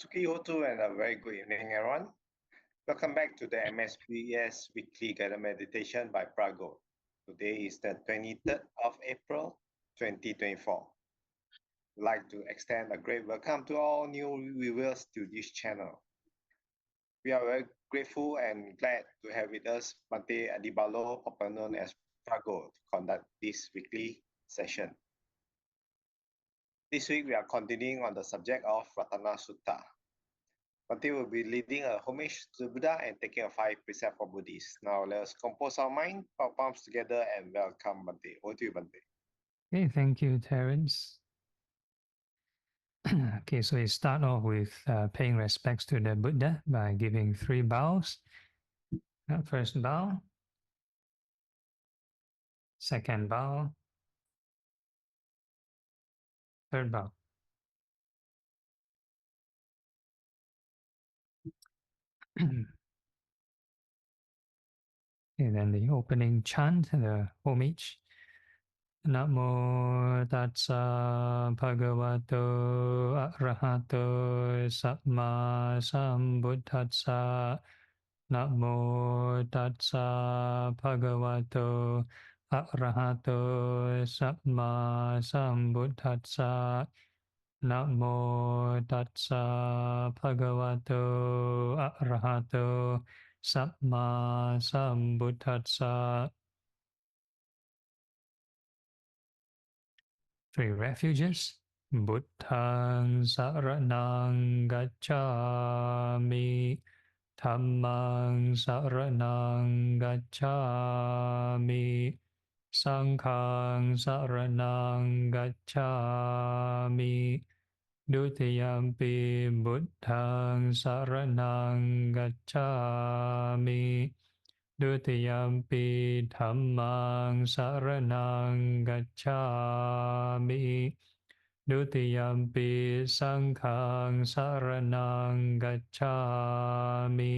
Suki Hotu and a very good evening, everyone. Welcome back to the MSBS Weekly Guided Meditation by Phra Goh. Today is the 23rd of April, 2024. I'd like to extend a great welcome to all new viewers to this channel. We are very grateful and glad to have with us 𝐷𝐵 Adhibalo, popularly known as Phra Goh, to conduct this weekly session. This week, we are continuing on the subject of Ratana Sutta. 𝐷𝐵 will be leading a homage to the Buddha and taking a 5 precept for Buddhists. Now let's compose our mind, our palms together, and welcome 𝐷𝐵. Over to you, 𝐷𝐵. Okay, thank you, Terence. Okay, so we start off with paying respects to the Buddha by giving 3 bows. First bow, second bow, third bow. And then the opening chant, the homage. Namo Tassa Bhagavato Arahato Samma Sambuddhassa. Namo Tassa Bhagavato Arahato Samma Sambuddhassa. Namo Tassa Bhagavato Arahato Samma Sambuddhassa. 3 refuges. Buddhaṃ saraṇaṃ gacchāmi. Dhammaṃ saraṇaṃ gacchāmi. Saṅghāṃ saraṇaṃ gacchāmi. Dutiyampi Buddhaṃ saraṇaṃ gacchāmi. Dutiyampi Dhammaṃ saraṇaṃ gacchāmi. Dutiyampi Saṅghāṃ saraṇaṃ gacchāmi.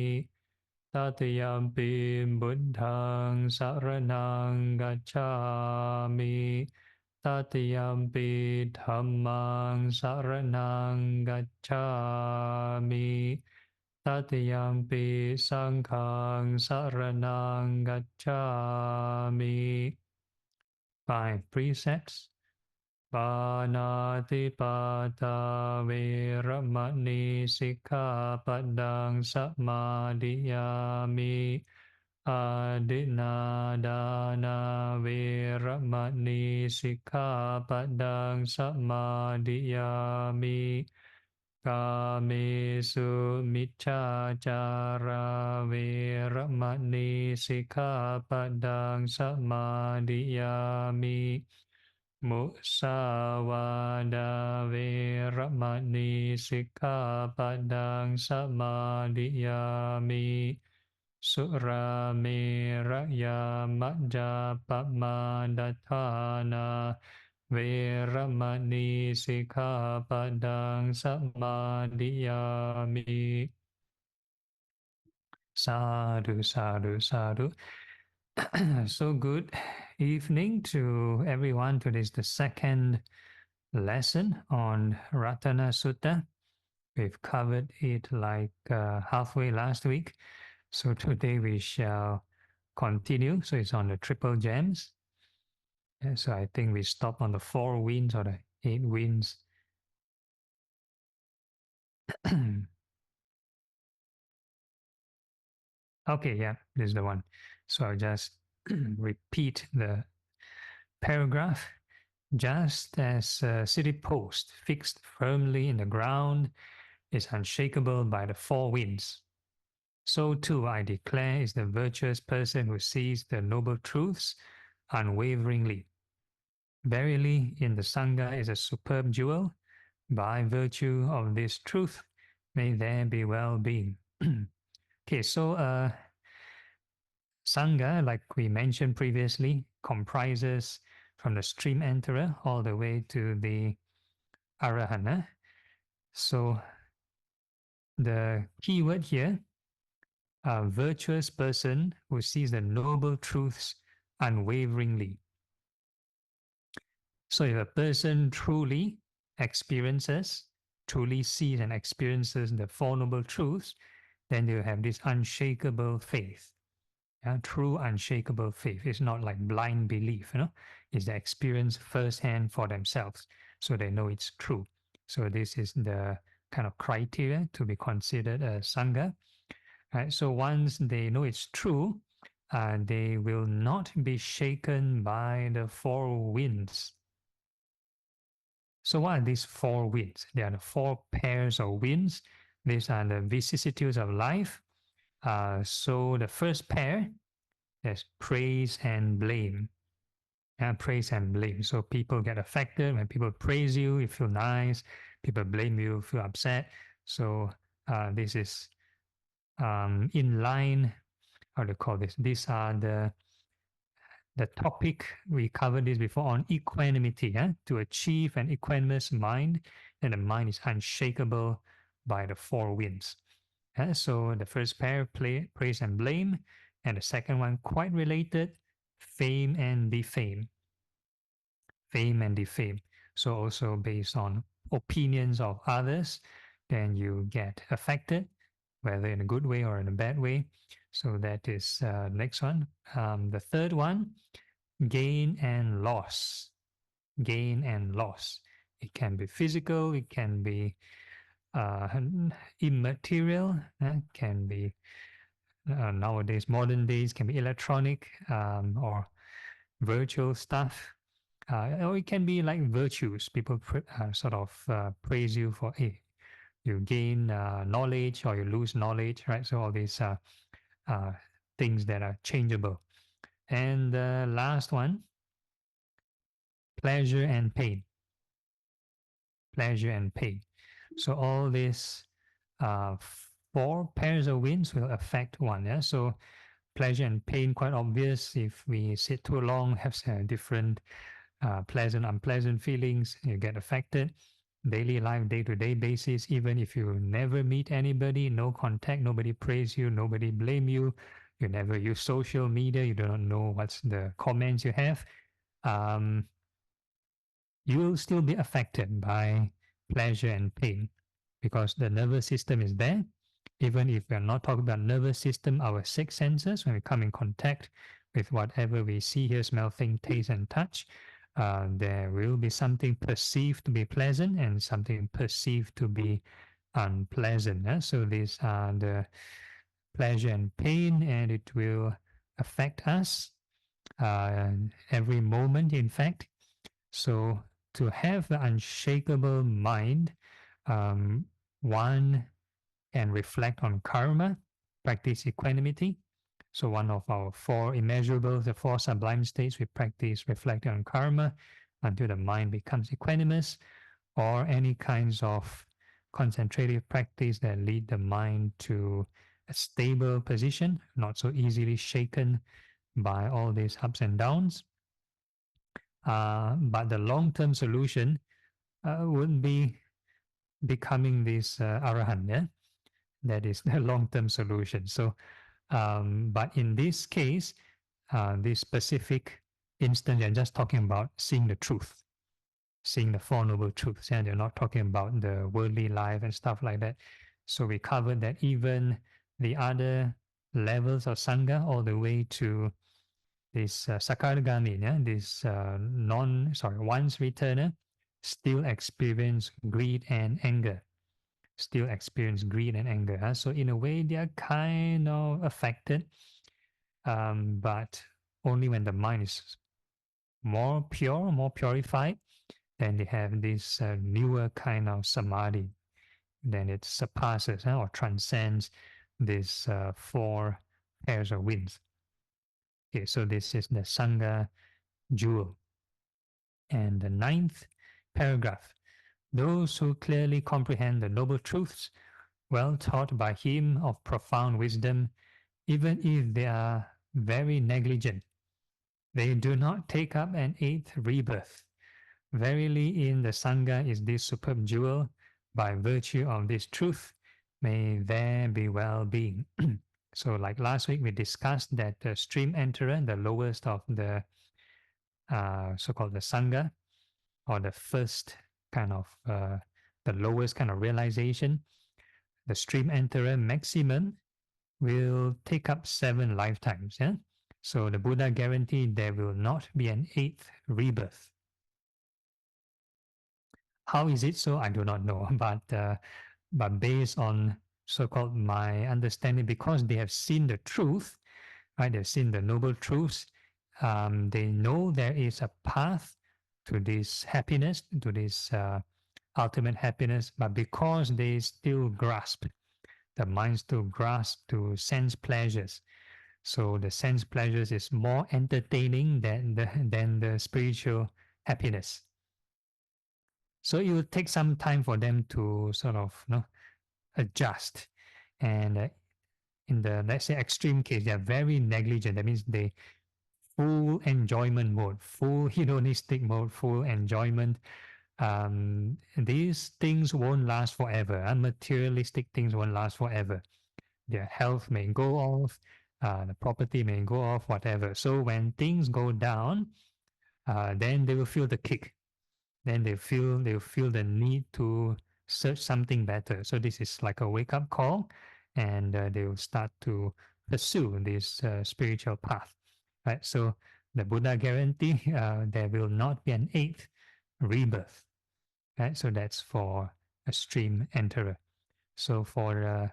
Tatiyampi Buddhaṃ saraṇaṃ gacchāmi. Tatiyampi Dhammaṃ saraṇaṃ gacchāmi. Tatiyampi Saṅghāṃ saraṇaṃ gacchāmi. 5 precepts. Pāṇātipada vēramaṇī sikkhapaddaṃ samadhiyāmi. Adinādāna vēramaṇī sikkhapaddaṃ samadhiyāmi. Kāmesu micchācārā vēramaṇī sikkhapaddaṃ samadhiyāmi. Musāvādā vēramaṇī sikkhapaddaṃ samadhiyāmi. Suramēraya majjapamādāṭthāna vēramaṇī sikkhapaddaṃ samadhiyāmi. Sadhu, sadhu, sadhu. So good evening to everyone. Today is the second lesson on Ratana Sutta. We've covered it like halfway last week. So today we shall continue. So it's on the triple gems. And so I think we stop on the 4 winds or the 8 winds. Okay, yeah, this is the one. So I'll just repeat the paragraph. Just as a city post fixed firmly in the ground is unshakable by the 4 winds, so too I declare is the virtuous person who sees the noble truths unwaveringly. Verily, in the Sangha is a superb jewel. By virtue of this truth, may there be well-being. Okay, so Sangha, like we mentioned previously, comprises from the stream enterer all the way to the Arahana. So the key word here, a virtuous person who sees the noble truths unwaveringly. So if a person truly experiences truly sees and experiences the Four Noble Truths, then they will have this unshakable faith. True unshakable faith. It's not like blind belief, It's the experience firsthand for themselves, so they know it's true. So this is the kind of criteria to be considered a Sangha. Right? So once they know it's true, they will not be shaken by the four winds. So what are these four winds? They are the four pairs of winds. These are the vicissitudes of life. So the first pair, there's praise and blame. Praise and blame. So people get affected when people praise you, you feel nice. People blame you, feel upset. So this is in line. How do you call this? These are the topic, we covered this before, on equanimity. To achieve an equanimous mind, and the mind is unshakable by the four winds. So the first pair, praise and blame, and the second one, quite related, fame and defame. Fame and defame. So also based on opinions of others, then you get affected, whether in a good way or in a bad way. So that is next one. The third one, gain and loss. Gain and loss. It can be physical, it can be immaterial, can be nowadays, modern days, can be electronic or virtual stuff. Or it can be like virtues. People sort of praise you for, hey, you gain knowledge or you lose knowledge, right? So all these things that are changeable. And the last one, pleasure and pain. Pleasure and pain. So all these four pairs of winds will affect one. Yeah? So pleasure and pain, quite obvious. If we sit too long, have different pleasant, unpleasant feelings, you get affected. Daily life, day-to-day basis, even if you never meet anybody, no contact, nobody praise you, nobody blame you, you never use social media, you do not know what's the comments you have, you will still be affected by pleasure and pain because the nervous system is there. Even if we're not talking about nervous system, our six senses, when we come in contact with whatever we see, hear, smell, think, taste, and touch, there will be something perceived to be pleasant and something perceived to be unpleasant. So these are the pleasure and pain, and it will affect us every moment, in fact. So to have the unshakable mind, one can reflect on karma, practice equanimity. So one of our four immeasurables, the four sublime states, we practice reflecting on karma until the mind becomes equanimous, or any kinds of concentrative practice that lead the mind to a stable position, not so easily shaken by all these ups and downs. But the long-term solution would be becoming this arahant. Yeah? That is the long-term solution. So, but in this case, this specific instance, you're just talking about seeing the truth, seeing the Four Noble Truths, and you're not talking about the worldly life and stuff like that. So we covered that even the other levels of Sangha, all the way to this Sakaragami, this once returner, still experience greed and anger. Still experience greed and anger. So in a way, they are kind of affected, but only when the mind is more pure, more purified, then they have this newer kind of samadhi. Then it surpasses or transcends these four pairs of winds. Okay, so this is the Sangha jewel. And the 9th paragraph. Those who clearly comprehend the noble truths, well taught by him of profound wisdom, even if they are very negligent, they do not take up an 8th rebirth. Verily in the Sangha is this superb jewel. By virtue of this truth, may there be well-being. So like last week, we discussed that the stream enterer, the lowest of the so-called the Sangha, or the first kind of the lowest kind of realization, the stream enterer maximum will take up 7 lifetimes. Yeah? So the Buddha guaranteed there will not be an 8th rebirth. How is it so? I do not know, but based on so-called my understanding, because they have seen the truth, right? They've seen the noble truths. They know there is a path to this happiness, to this ultimate happiness, but because they still grasp, the mind still grasp to sense pleasures. So the sense pleasures is more entertaining than the spiritual happiness. So it will take some time for them to sort of adjust. And in the, let's say, extreme case, they are very negligent. That means they full enjoyment mode, full hedonistic mode, full enjoyment. These things won't last forever. Materialistic things won't last forever. Their health may go off, the property may go off, whatever. So when things go down, then they will feel the kick. Then they'll feel the need to search something better. So this is like a wake-up call, and they will start to pursue this spiritual path. Right? So the Buddha guarantee there will not be an 8th rebirth. Right? So that's for a stream enterer. So for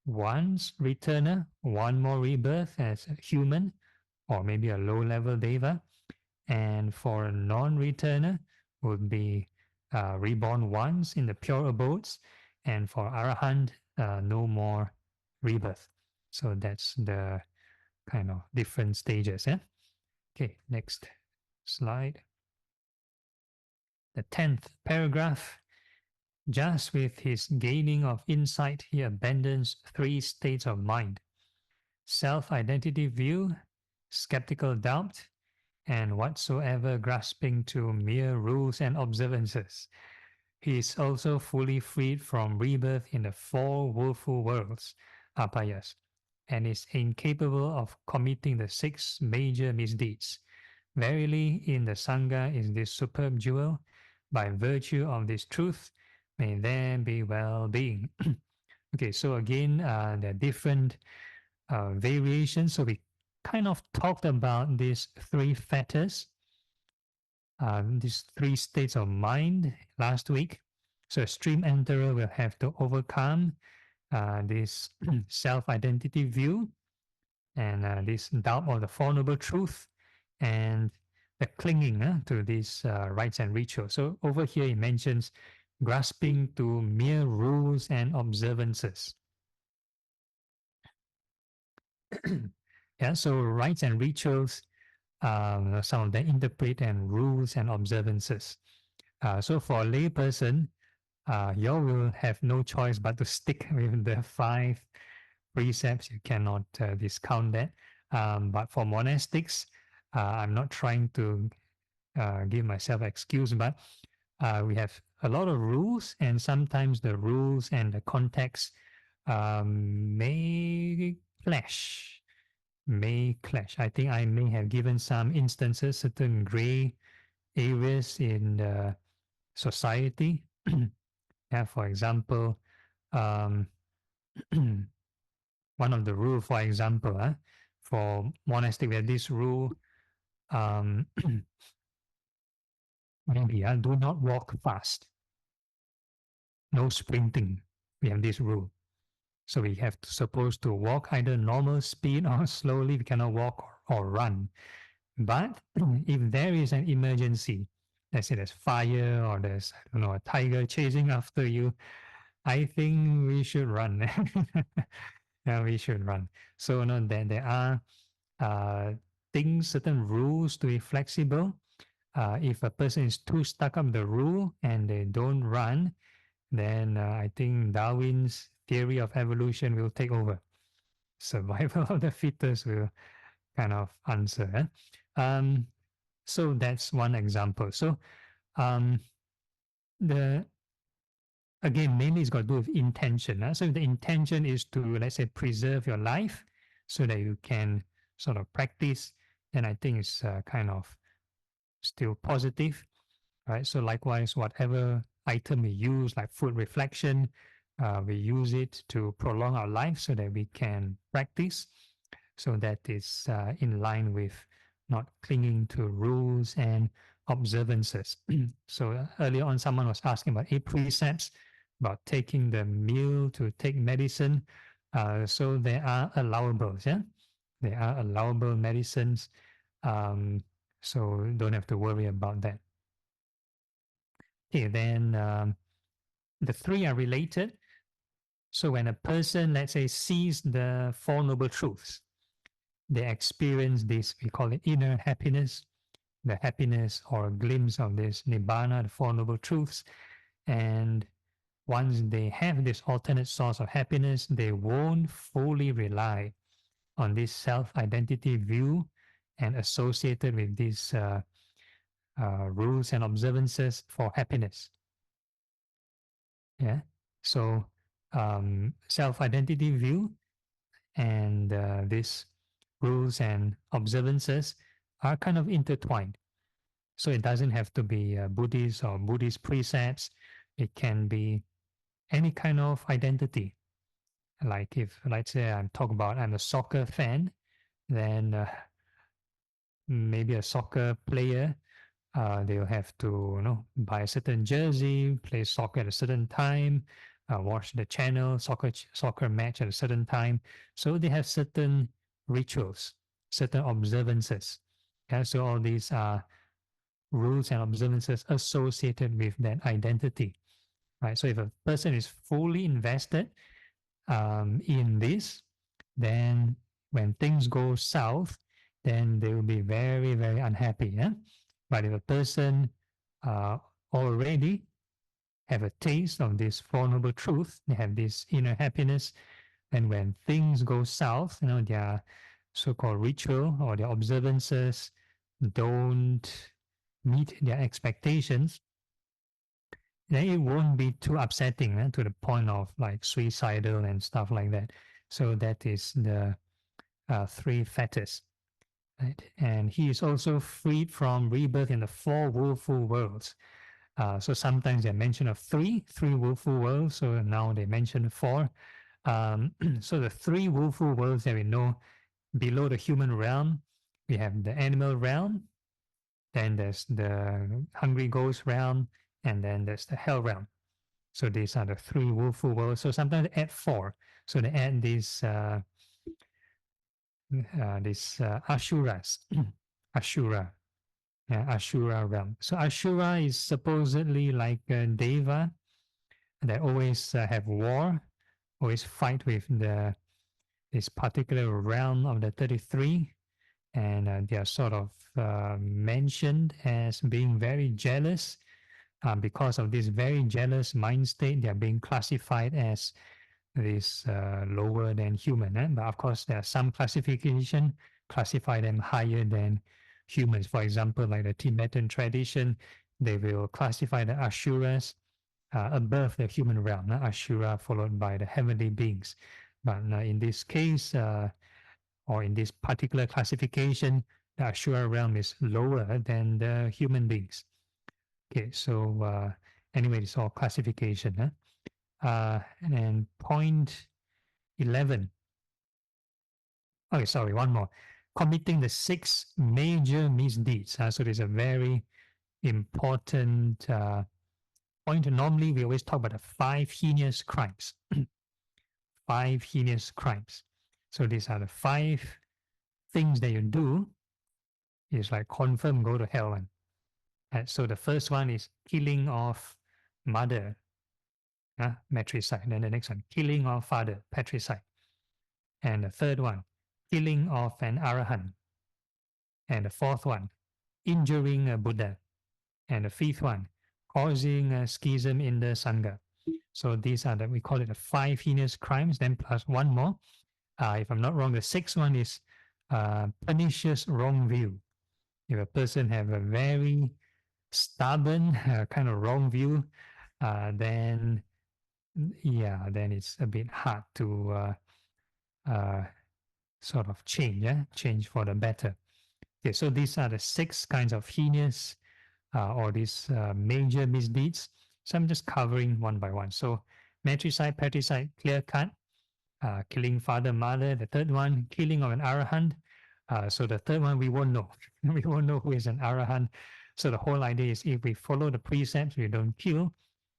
one's returner, one more rebirth as a human or maybe a low-level deva. And for a non-returner would be reborn once in the pure abodes. And for Arahant, no more rebirth. So that's the kind of different stages. Yeah? Okay, next slide. The 10th paragraph. Just with his gaining of insight, he abandons 3 states of mind: self-identity view, skeptical doubt, and whatsoever grasping to mere rules and observances. He is also fully freed from rebirth in the 4 woeful worlds, apayas, and is incapable of committing the 6 major misdeeds. Verily, in the Sangha is this superb jewel. By virtue of this truth, may there be well-being. Okay, so again, there are different variations. So we kind of talked about these 3 fetters, these 3 states of mind last week. So a stream enterer will have to overcome this self-identity view and this doubt of the Four Noble Truth and the clinging to these rites and rituals. So over here he mentions grasping to mere rules and observances. Yeah, so rites and rituals, some of them interpret and rules and observances. So for a lay person, you will have no choice but to stick with the 5 precepts. You cannot discount that. But for monastics, I'm not trying to give myself excuse, but we have a lot of rules, and sometimes the rules and the context may clash. I think I may have given some instances, certain gray areas in the society. Yeah, for example, one of the rules, for example, for monastic, we have this rule, maybe do not walk fast. No sprinting. We have this rule. So we have to supposed to walk either normal speed or slowly. We cannot walk or run. But if there is an emergency, let's say there's fire or there's, I don't know, a tiger chasing after you, I think we should run. Yeah, we should run. So there are things, certain rules to be flexible. If a person is too stuck up the rule and they don't run, then I think Darwin's theory of evolution will take over. Survival of the fittest will kind of answer. So that's one example. So the again, mainly it's got to do with intention. So if the intention is to, let's say, preserve your life so that you can sort of practice, then I think it's kind of still positive, right? So likewise, whatever item we use, like food reflection, we use it to prolong our life so that we can practice. So that is in line with not clinging to rules and observances. So earlier on, someone was asking about 8 precepts, about taking the meal, to take medicine. So they are allowables, yeah? They are allowable medicines. So don't have to worry about that. Okay, then the 3 are related. So when a person, let's say, sees the Four Noble Truths, they experience this, we call it inner happiness, the happiness or a glimpse of this Nibbana, the Four Noble Truths. And once they have this alternate source of happiness, they won't fully rely on this self-identity view and associated with these rules and observances for happiness. Yeah. So self-identity view and these rules and observances are kind of intertwined. So it doesn't have to be Buddhist or Buddhist precepts. It can be any kind of identity. Like if, let's say, I'm talking about I'm a soccer fan, then maybe a soccer player, they'll have to buy a certain jersey, play soccer at a certain time, watch the channel, soccer match at a certain time. So they have certain rituals, certain observances. Okay? So all these are rules and observances associated with that identity. Right? So if a person is fully invested in this, then when things go south, then they will be very, very unhappy. Yeah? But if a person already have a taste of this Four Noble Truth, they have this inner happiness, and when things go south, their so-called ritual or their observances don't meet their expectations, then it won't be too upsetting to the point of like suicidal and stuff like that. So that is the 3 fetters. Right? And he is also freed from rebirth in the 4 willful worlds. So sometimes they mention of 3 willful worlds. So now they mention 4. So the 3 willful worlds that we know below the human realm, we have the animal realm, then there's the hungry ghost realm, and then there's the hell realm. So these are the 3 willful worlds. So sometimes they add 4. So they add these asuras, Ashura, Ashura realm. So Ashura is supposedly like a deva that always have war, always fight with this particular realm of the 33, and they are sort of mentioned as being very jealous. Because of this very jealous mind state, they are being classified as this lower than human. But of course, there are some classification classify them higher than humans. For example, like the Tibetan tradition, they will classify the Asuras above the human realm, Ashura followed by the heavenly beings. But in this case, or in this particular classification, the Ashura realm is lower than the human beings. Okay, so anyway, it's all classification. And then point 11. Okay, sorry, one more. Committing the 6 major misdeeds. So there's a very important point. Normally, we always talk about the 5 heinous crimes. 5 heinous crimes. So these are the 5 things that you do. It's like confirm go to hell. So the first one is killing of mother, matricide. Then the next one, killing of father, patricide. And the third one, killing of an arahant. And the fourth one, injuring a Buddha. And the fifth one, causing a schism in the Sangha. So these are we call it the 5 heinous crimes, then plus one more. If I'm not wrong, the 6th one is pernicious wrong view. If a person have a very stubborn kind of wrong view, then it's a bit hard to sort of change for the better. Okay, so these are the 6 kinds of heinous or these major misdeeds. So I'm just covering one by one. So matricide, patricide, clear cut, killing father, mother. The third one, killing of an arahant. So the third one, we won't know. We won't know who is an arahant. So the whole idea is if we follow the precepts, we don't kill,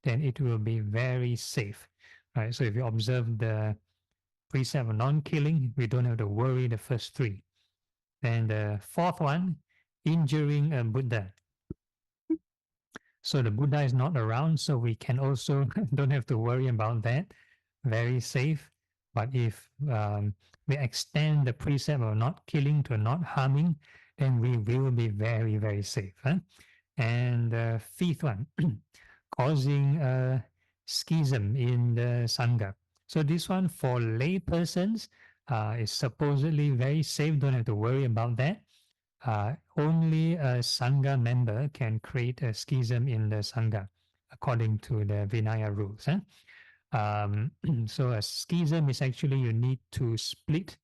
then it will be very safe, right? So if you observe the precept of non-killing, we don't have to worry the first three. Then the fourth one, injuring a Buddha. So the Buddha is not around, so we can also don't have to worry about that. Very safe. But if we extend the precept of not killing to not harming, then we will be very, very safe. Huh? And the fifth one, causing a schism in the Sangha. So this one for lay persons is supposedly very safe, don't have to worry about that. Only a Sangha member can create a schism in the Sangha according to the Vinaya rules. So a schism is actually you need to split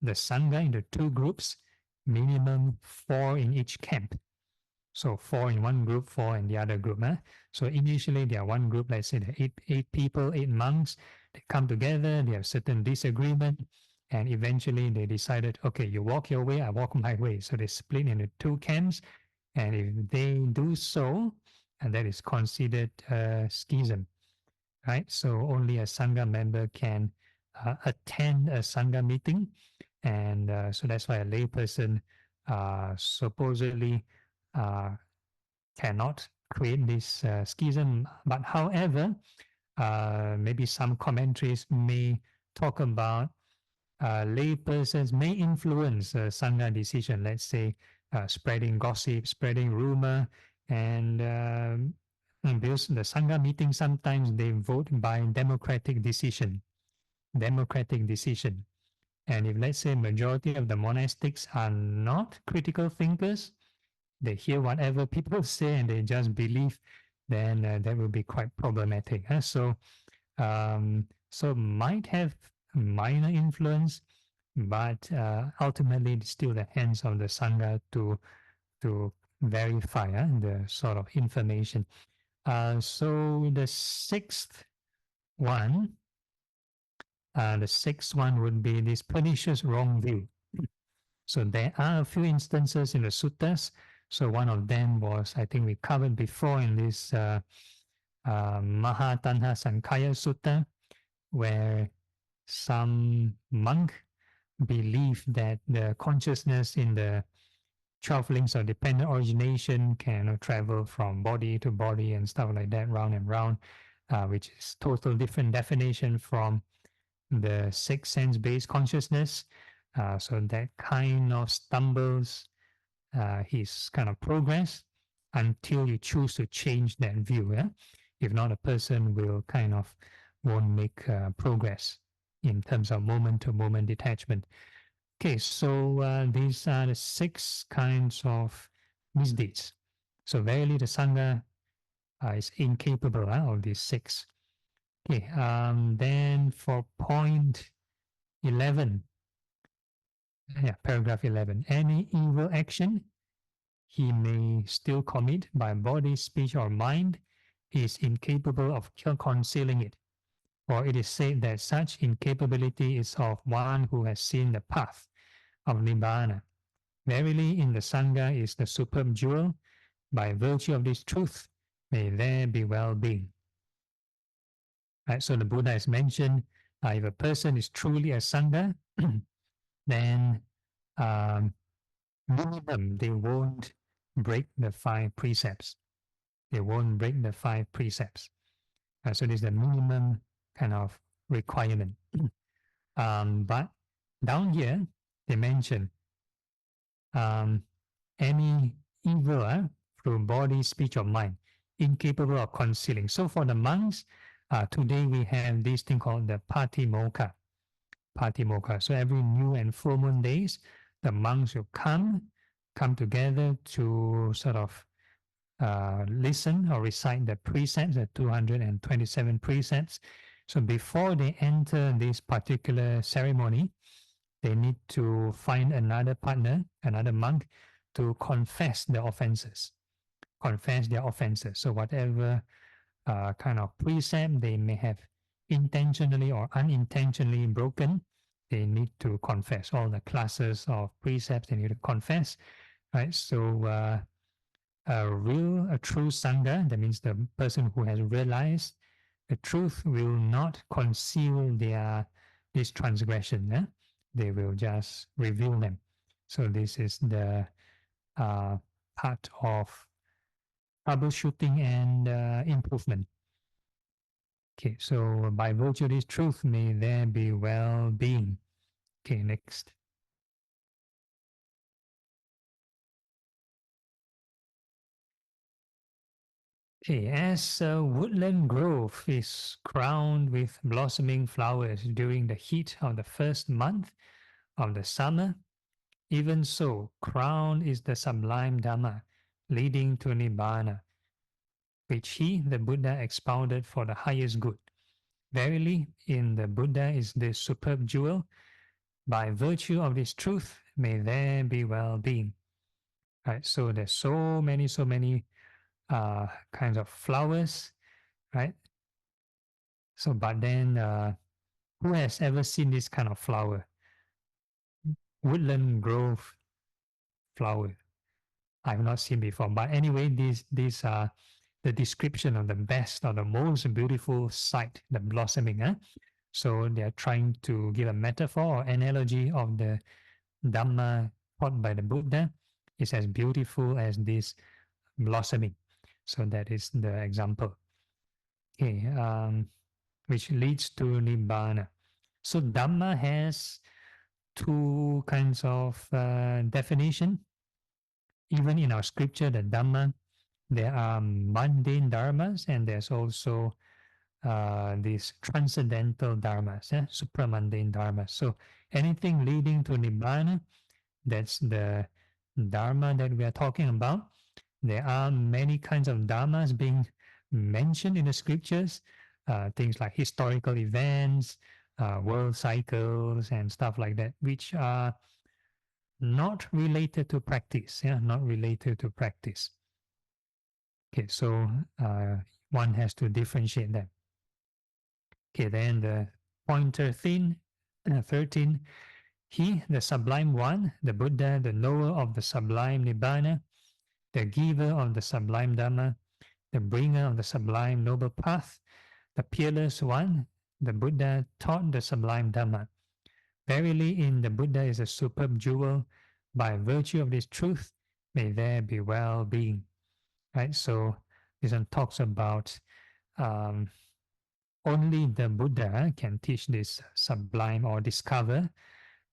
the Sangha into two groups, minimum 4 in each camp. So 4 in one group, 4 in the other group. So initially they are one group, let's say the eight people, 8 monks, they come together, they have certain disagreement, and eventually they decided, okay, you walk your way, I walk my way. So they split into 2 camps, and if they do so, and that is considered a schism, right? So only a Sangha member can attend a Sangha meeting, and so that's why a layperson supposedly cannot create this schism. But however, maybe some commentaries may talk about laypersons may influence Sangha decision, let's say spreading gossip, spreading rumor, and because the Sangha meeting sometimes they vote by democratic decision. And if let's say majority of the monastics are not critical thinkers, they hear whatever people say and they just believe, then that will be quite problematic. So might have minor influence, but ultimately it's still the hands of the Sangha to verify the sort of information. So the sixth one would be this pernicious wrong view. So there are a few instances in the suttas. So one of them was, I think we covered before in this Maha Tanha Sankhaya Sutta, where some monk believed that the consciousness in the 12 links of dependent origination can travel from body to body and stuff like that, round and round, which is total different definition from the 6 sense-based consciousness. So that kind of stumbles his kind of progress until you choose to change that view. If not, a person will kind of won't make progress in terms of moment-to-moment detachment. Okay, so these are the 6 kinds of misdeeds. So verily the Sangha is incapable of these 6. Okay, then for point 11, paragraph 11, any evil action he may still commit by body, speech, or mind is incapable of concealing it. For it is said that such incapability is of one who has seen the path of Nibbana. Verily, in the Sangha is the superb jewel. By virtue of this truth, may there be well-being. Right, so the Buddha has mentioned, if a person is truly a Sangha, then minimum, they won't break the 5 precepts. They won't break the 5 precepts. So this is the minimum kind of requirement. But down here, they mention any evil through body, speech, or mind, incapable of concealing. So for the monks, today we have this thing called the Patimokkha. So every new and full moon days, the monks will come together to sort of listen or recite the precepts, the 227 precepts. So before they enter this particular ceremony, they need to find another partner, another monk, to confess their offenses. So whatever kind of precept they may have intentionally or unintentionally broken, they need to confess. All the classes of precepts they need to confess, right? So a true Sangha, that means the person who has realized the truth, will not conceal this transgression. They will just reveal them. So this is the part of troubleshooting and improvement. Okay, so by virtue of this truth, may there be well-being. Okay, next. Okay, as a woodland grove is crowned with blossoming flowers during the heat of the first month of the summer, even so, crowned is the sublime Dhamma leading to Nibbana, which he, the Buddha, expounded for the highest good. Verily, in the Buddha is this superb jewel. By virtue of this truth, may there be well-being. Right, so there's so many kinds of flowers, right? So, but then, who has ever seen this kind of flower? Woodland grove flower. I've not seen before. But anyway, these are the description of the best or the most beautiful sight, the blossoming. So they are trying to give a metaphor or analogy of the Dhamma taught by the Buddha. It's as beautiful as this blossoming. So that is the example. Okay, which leads to Nibbana. So Dhamma has two kinds of definition. Even in our scripture, the Dhamma, there are mundane dharmas and there's also these transcendental dharmas, supramundane dharmas. So anything leading to Nibbana, that's the dharma that we are talking about. There are many kinds of dharmas being mentioned in the scriptures, things like historical events, world cycles, and stuff like that, which are not related to practice. Not related to practice. Okay, so one has to differentiate them. Okay, then the pointer 13, he, the sublime one, the Buddha, the knower of the sublime Nibbana, the giver of the sublime Dhamma, the bringer of the sublime noble path, the peerless one, the Buddha taught the sublime Dhamma. Verily, in the Buddha is a superb jewel. By virtue of this truth, may there be well-being. Right. So this one talks about only the Buddha can teach this sublime or discover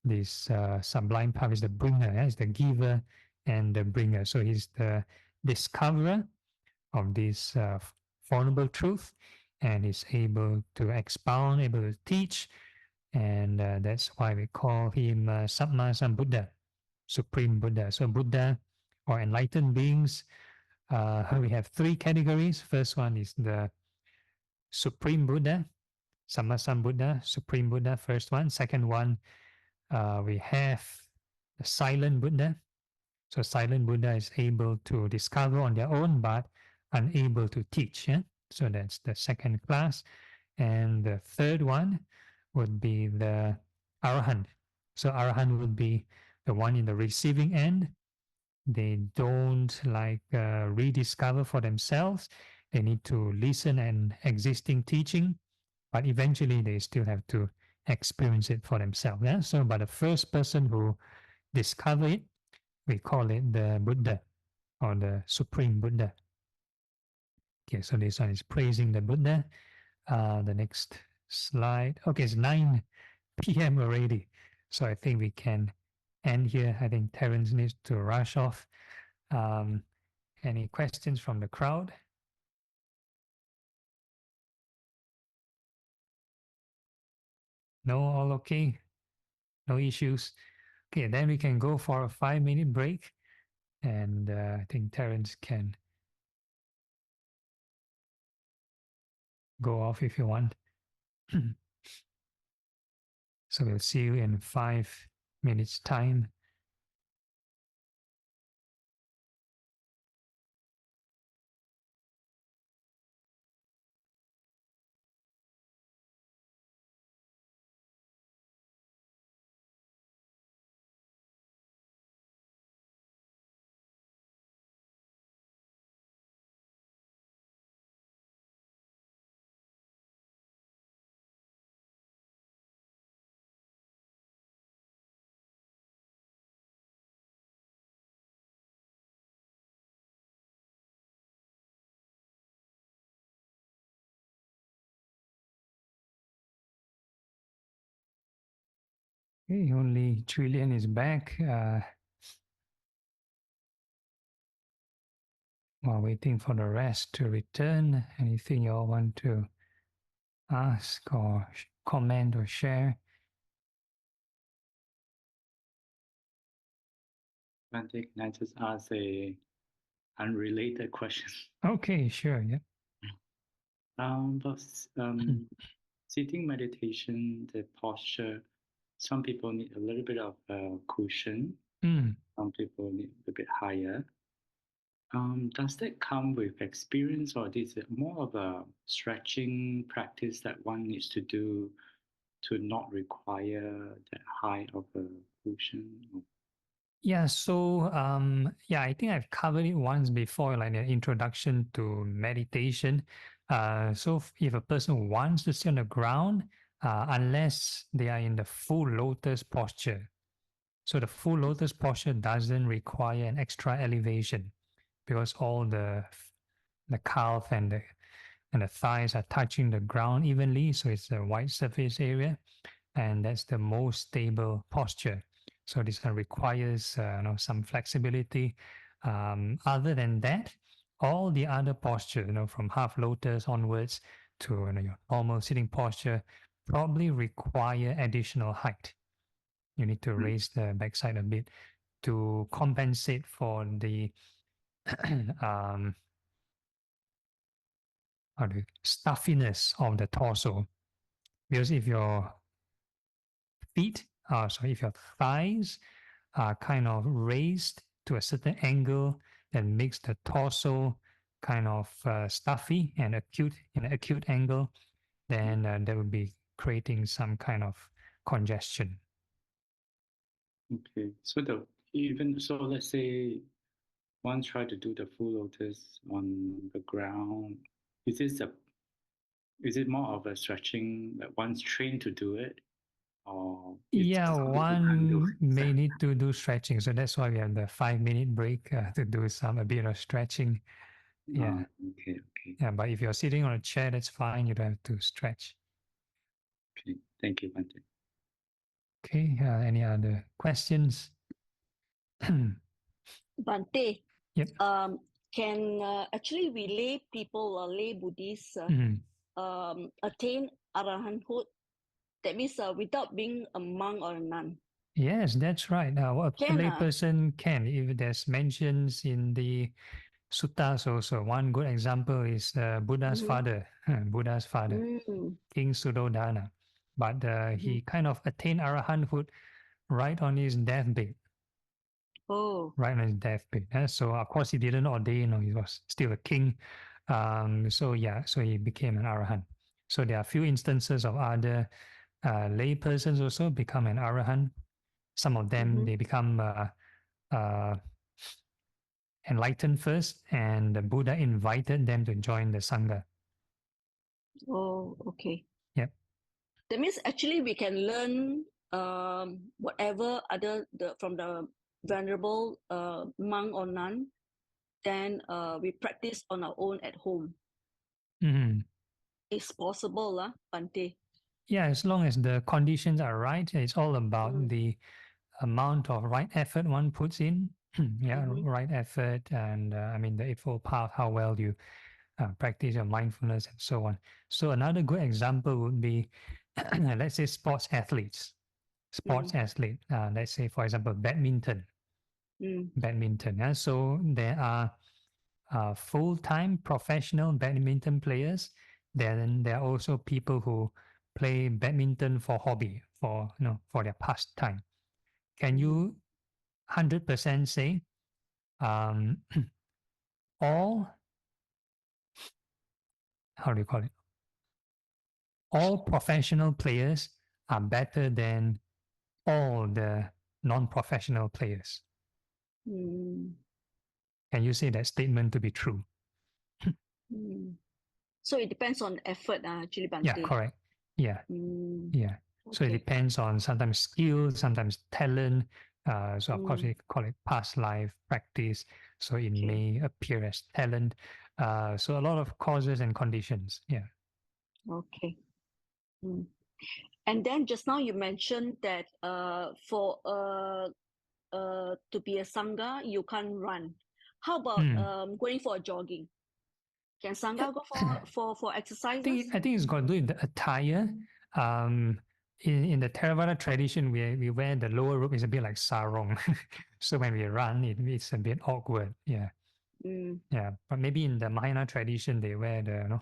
this sublime path. Is the bringer, is the giver and the bringer. So he's the discoverer of this Four Noble Truth, and is able to expound, able to teach, and that's why we call him Samma Sambuddha, Supreme Buddha. So Buddha or enlightened beings, we have three categories. First one is the Supreme Buddha, Samma Sambuddha, Supreme Buddha, first one. Second one, we have the silent Buddha. So silent Buddha is able to discover on their own, but unable to teach. So that's the second class. And the third one would be the Arahant. So Arahant would be the one in the receiving end. They don't rediscover for themselves. They need to listen and existing teaching, but eventually they still have to experience it for themselves. So, but the first person who discover it, we call it the Buddha or the Supreme Buddha. Okay, so this one is praising the Buddha. The next slide. Okay, it's 9 p.m. already. So I think we can end here. I think Terence needs to rush off. Any questions from the crowd? No, all okay? No issues? Okay, then we can go for a 5-minute break. And I think Terence can go off if you want. So we'll see you in 5 minutes time. Okay, only Trillian is back. While waiting for the rest to return, anything you all want to ask or comment or share? Bhante, can I just ask a unrelated question? Okay, sure. Yeah. But sitting meditation, the posture, some people need a little bit of cushion. Some people need a bit higher. Does that come with experience, or is it more of a stretching practice that one needs to do to not require that high of a cushion? Yeah, so I think I've covered it once before, like an introduction to meditation. So if a person wants to sit on the ground, unless they are in the full lotus posture, so the full lotus posture doesn't require an extra elevation because all the calf and the thighs are touching the ground evenly, so it's a wide surface area, and that's the most stable posture. So this requires some flexibility. Other than that, all the other posture, from half lotus onwards to your normal sitting posture, probably require additional height. You need to raise the backside a bit to compensate for the stuffiness of the torso. Because if your feet, if your thighs are kind of raised to a certain angle that makes the torso kind of stuffy and acute in an acute angle, then that would be creating some kind of congestion. Okay, so let's say one try to do the full lotus on the ground. Is it more of a stretching that one's trained to do it? Or one may need to do stretching. So that's why we have the 5-minute break to do a bit of stretching. Yeah. Okay. Yeah, but if you're sitting on a chair, that's fine. You don't have to stretch. Okay, thank you, Bhante. Okay, any other questions? Bhante, yep. Can actually we lay people, lay Buddhists, attain arahanthood? That means without being a monk or a nun. Yes, that's right. A lay person can, if there's mentions in the suttas also. One good example is Buddha's father, King Suddhodana. But he kind of attained arahanthood right on his deathbed. Oh. Right on his deathbed. So of course he didn't ordain, he was still a king. So he became an arahant. So there are a few instances of other lay persons also become an arahant. Some of them, they become enlightened first, and the Buddha invited them to join the Sangha. Oh, okay. Yep. That means actually we can learn whatever from the venerable monk or nun, then we practice on our own at home. It's possible, Bhante. Yeah, as long as the conditions are right, it's all about the amount of right effort one puts in. Right effort, and the Eightfold Path, how well you practice your mindfulness and so on. So another good example would be, let's say, sports athletes. Let's say, for example, badminton. Badminton. So there are full-time professional badminton players. Then there are also people who play badminton for hobby, for their pastime. Can you 100% say all, how do you call it? All professional players are better than all the non-professional players? Can you say that statement to be true? So it depends on effort, actually, Bhante. Yeah, correct. Yeah. Yeah. So it depends on sometimes skill, sometimes talent. So of course we call it past life practice. So it may appear as talent. So a lot of causes and conditions. Yeah. Okay. And then just now you mentioned that for to be a sangha, you can't run. How about going for a jogging? Can sangha go for exercises? I think it's got to do with the attire. In the Theravada tradition, we wear the lower robe is a bit like sarong, so when we run, it's a bit awkward. Yeah, yeah. But maybe in the Mahayana tradition, they wear the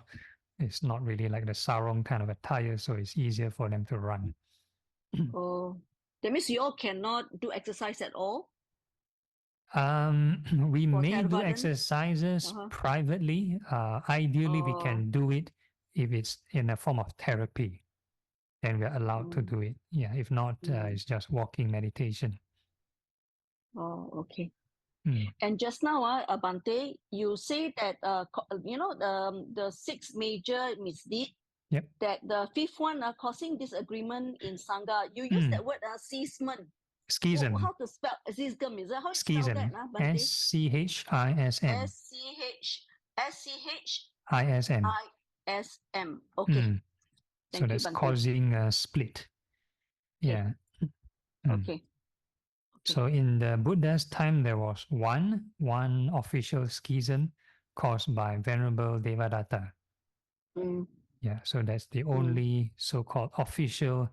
it's not really like the sarong kind of attire, so it's easier for them to run. Oh, that means you all cannot do exercise at all? We For may do Theravadan? exercises privately. Ideally, we can do it if it's in a form of therapy. Then we are allowed to do it. Yeah. If not, it's just walking meditation. Oh, okay. And just now, Bhante, you say that the 6 major misdeed. Yep. That the 5th one are causing disagreement in sangha. You use that word _schism. Schism. How to spell schism? Is that how you spell Schism. that, Bhante? SCHISM. SCHISM. Okay. So that's Bhante. causing a split. Okay. Yeah. Okay. So in the Buddha's time, there was one official schism caused by Venerable Devadatta. Yeah, so that's the only so-called official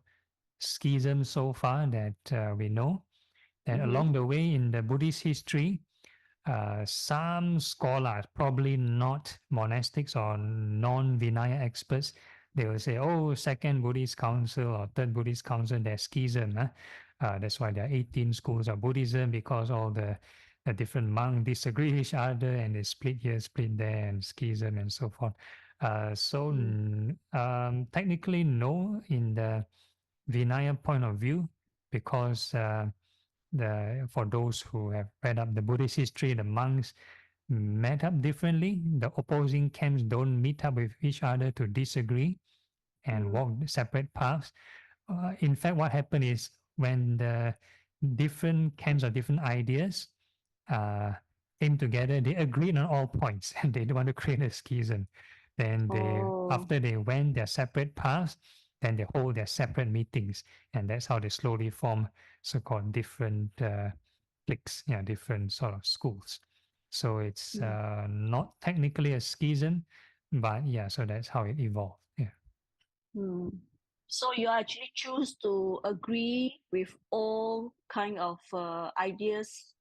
schism so far that we know. And along the way in the Buddhist history, some scholars, probably not monastics or non-Vinaya experts, they will say, oh, second Buddhist council or third Buddhist council, there's schism. That's why there are 18 schools of Buddhism, because all the different monks disagree with each other and they split here, split there, and schism and so forth. Technically, no, in the Vinaya point of view, because for those who have read up the Buddhist history, the monks met up differently. The opposing camps don't meet up with each other to disagree and walk separate paths. In fact, what happened is when the different camps or different ideas came together, they agreed on all points and they don't want to create a schism. Then after they went their separate paths, then they hold their separate meetings, and that's how they slowly form so-called different cliques, different sort of schools. So it's not technically a schism, but so that's how it evolved. Yeah. So you actually choose to agree with all kind of ideas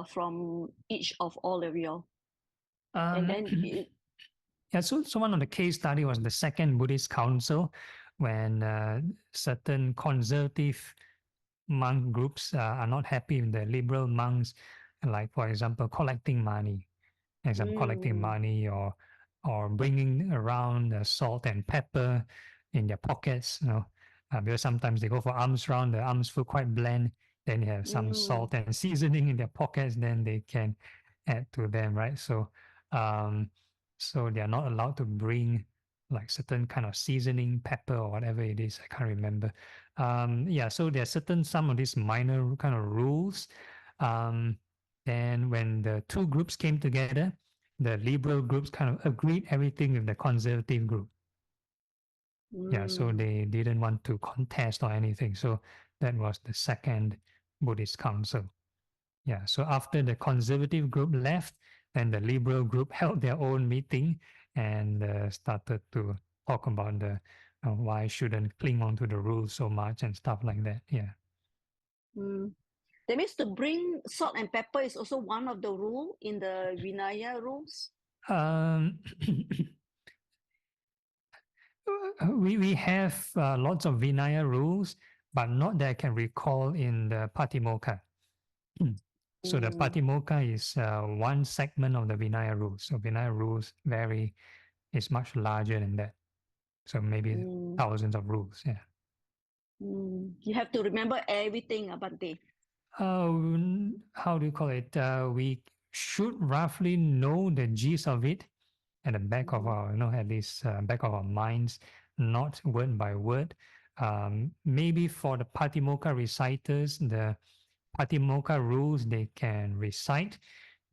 from each of all of you. And then so one of the case study was the Second Buddhist Council, when certain conservative monk groups are not happy with the liberal monks, like for example collecting money, or bringing around salt and pepper in their pockets, because sometimes they go for alms round, the alms feel quite bland, then you have some salt and seasoning in their pockets, then they can add to them, right? So so they are not allowed to bring like certain kind of seasoning, pepper or whatever it is, I can't remember. So there are some of these minor kind of rules. Then when the two groups came together, the liberal groups kind of agreed everything with the conservative group. So they didn't want to contest or anything. So that was the Second Buddhist Council. So after the conservative group left, then the liberal group held their own meeting and started to talk about the why shouldn't cling on to the rules so much and stuff like that. That means to bring salt and pepper is also one of the rule in the Vinaya rules? We have lots of Vinaya rules, but not that I can recall in the Patimokkha. So the Patimokkha is one segment of the Vinaya rules. So Vinaya rules is much larger than that. So maybe thousands of rules. You have to remember everything, Bhante. How do you call it? We should roughly know the gist of it at the back of our, at least back of our minds, not word by word. Maybe for the Patimokkha reciters, the Patimokkha rules they can recite,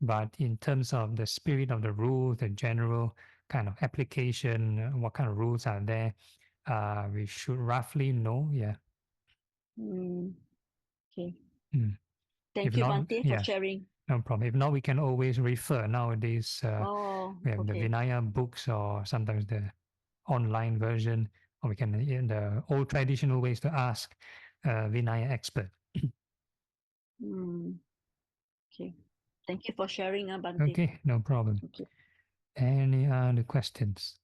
but in terms of the spirit of the rule, the general kind of application, what kind of rules are there, we should roughly know. Yeah. Okay. Mm. Thank If you, not, Bhante, yeah, for sharing. no problem. If not, we can always refer. Nowadays, we have the Okay. Vinaya books or sometimes the online version, or we can, in the old traditional ways, to ask Vinaya expert. Okay. Thank you for sharing, Bhante. Okay, no problem. Okay. Any other questions?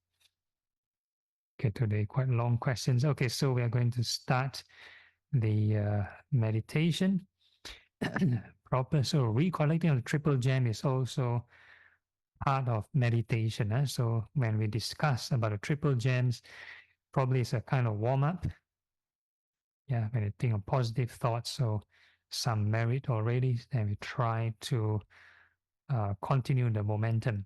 Okay, today quite long questions. Okay, so we are going to start the meditation. Proper. So recollecting of the triple gem is also part of meditation. So when we discuss about the triple gems, probably it's a kind of warm up. Yeah, when you think of positive thoughts, so some merit already, then we try to continue the momentum.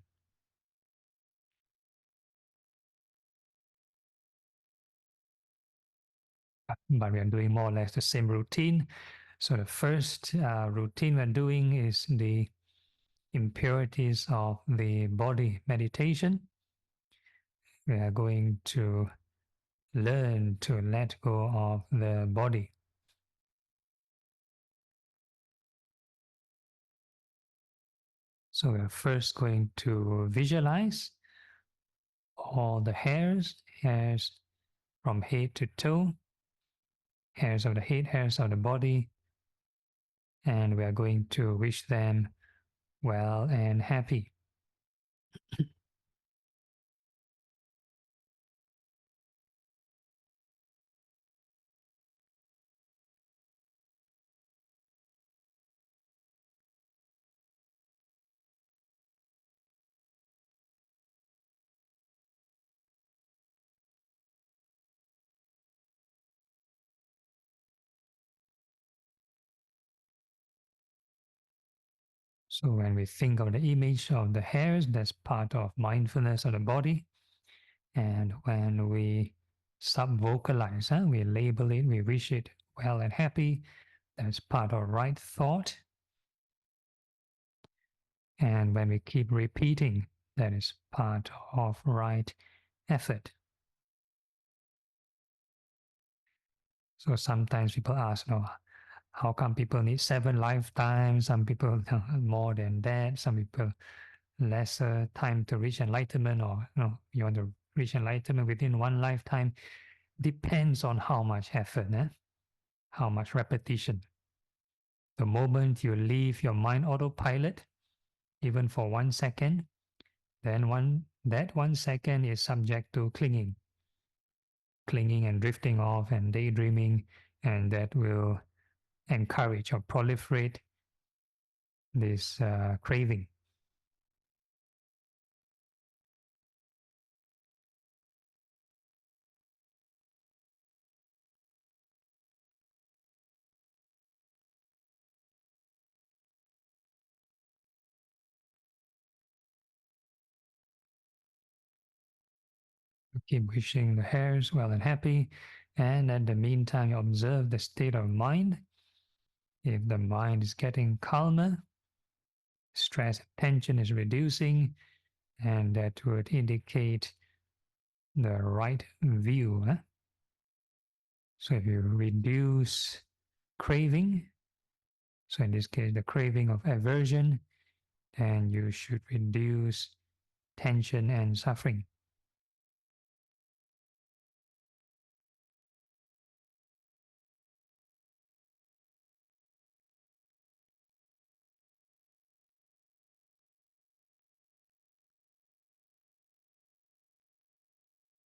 But we are doing more or less the same routine. So the first routine we're doing is the impurities of the body meditation. We are going to learn to let go of the body. So we're first going to visualize all the hairs from head to toe, hairs of the head, hairs of the body, and we are going to wish them well and happy. So when we think of the image of the hairs, that's part of mindfulness of the body. And when we sub-vocalize, we label it, we wish it well and happy, that's part of right thought. And when we keep repeating, that is part of right effort. So sometimes people ask, how come people need 7 lifetimes? Some people more than that. Some people lesser time to reach enlightenment, or you want to reach enlightenment within 1 lifetime. Depends on how much effort, how much repetition. The moment you leave your mind autopilot, even for 1 second, then that 1 second is subject to clinging and drifting off and daydreaming, and that will encourage or proliferate this craving. Keep wishing the hairs well and happy, and in the meantime, you observe the state of mind. If the mind is getting calmer, stress and tension is reducing, and that would indicate the right view. So if you reduce craving, so in this case, the craving of aversion, then you should reduce tension and suffering.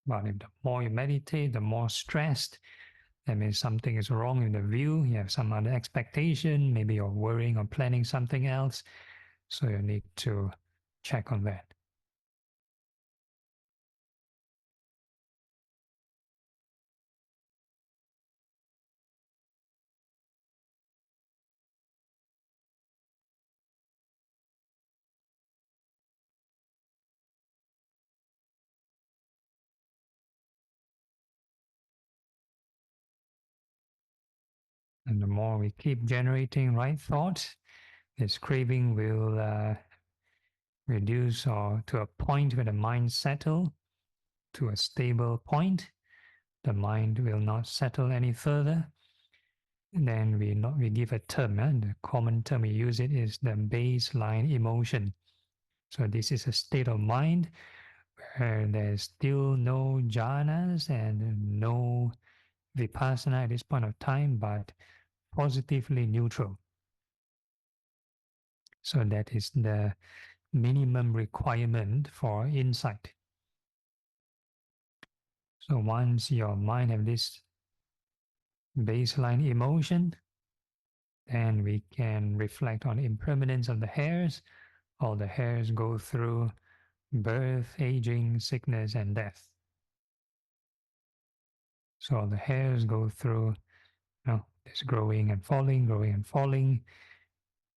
But if the more you meditate, the more stressed, that means something is wrong in the view. You have some other expectation. Maybe you're worrying or planning something else. So you need to check on that. And the more we keep generating right thoughts, this craving will reduce or to a point where the mind settles to a stable point. the mind will not settle any further, then we give a term, and the common term we use it is the baseline emotion. So this is a state of mind where there's still no jhanas and no vipassana at this point of time, but positively neutral. So that is the minimum requirement for insight. So once your mind have this baseline emotion, then we can reflect on impermanence of the hairs. All the hairs go through birth, aging, sickness, and death. So all the hairs go through, this growing and falling,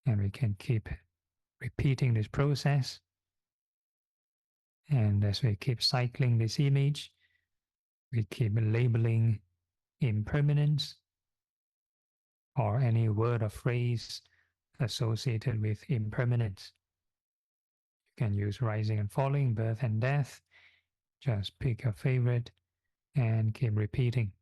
and we can keep repeating this process. And as we keep cycling this image, we keep labeling impermanence or any word or phrase associated with impermanence. You can use rising and falling, birth and death. Just pick your favorite and keep repeating.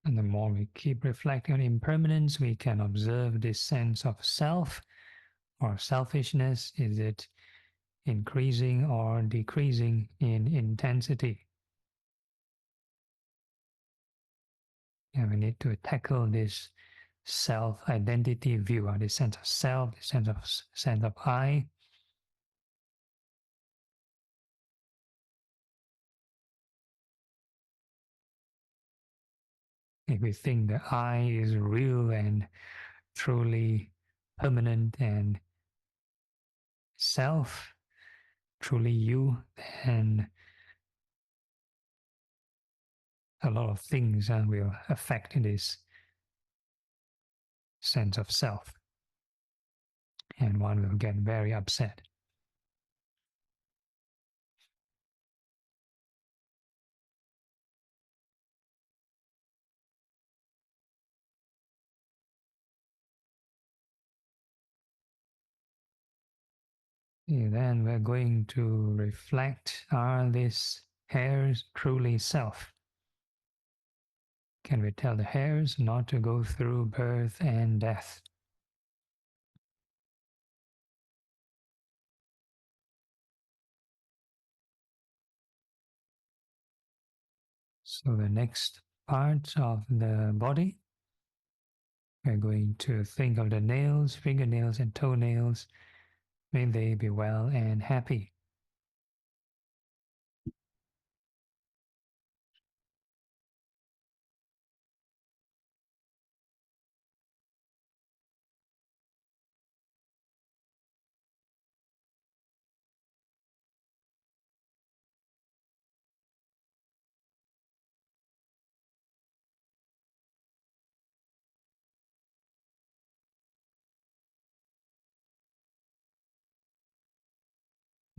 And the more we keep reflecting on impermanence, we can observe this sense of self or selfishness. Is it increasing or decreasing in intensity? And we need to tackle this self-identity view, this sense of self, this sense of I. If we think the I is real and truly permanent and self, truly you, then a lot of things will affect this sense of self. And one will get very upset. And then we're going to reflect, are these hairs truly self? Can we tell the hairs not to go through birth and death? So the next part of the body, we're going to think of the nails, fingernails and toenails. May they be well and happy.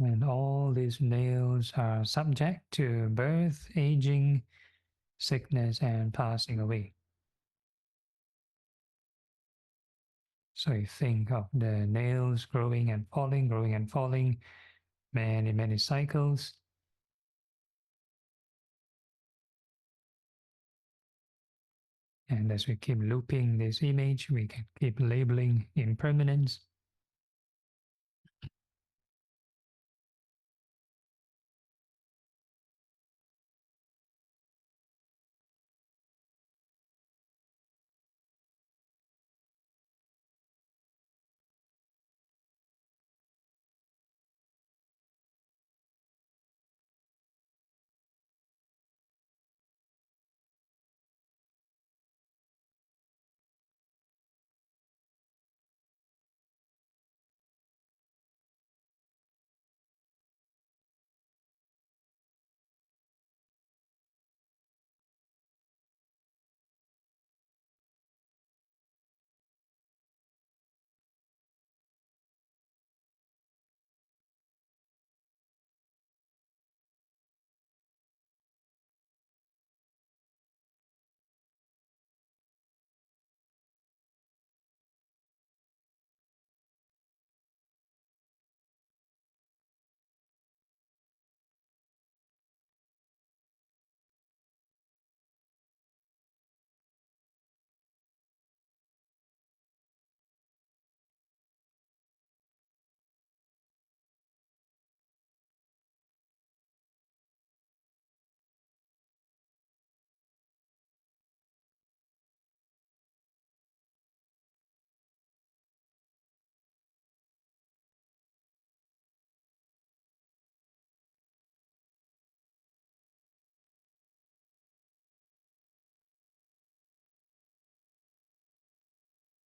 And all these nails are subject to birth, aging, sickness, and passing away. So you think of the nails growing and falling, many, many cycles. And as we keep looping this image, we can keep labeling impermanence.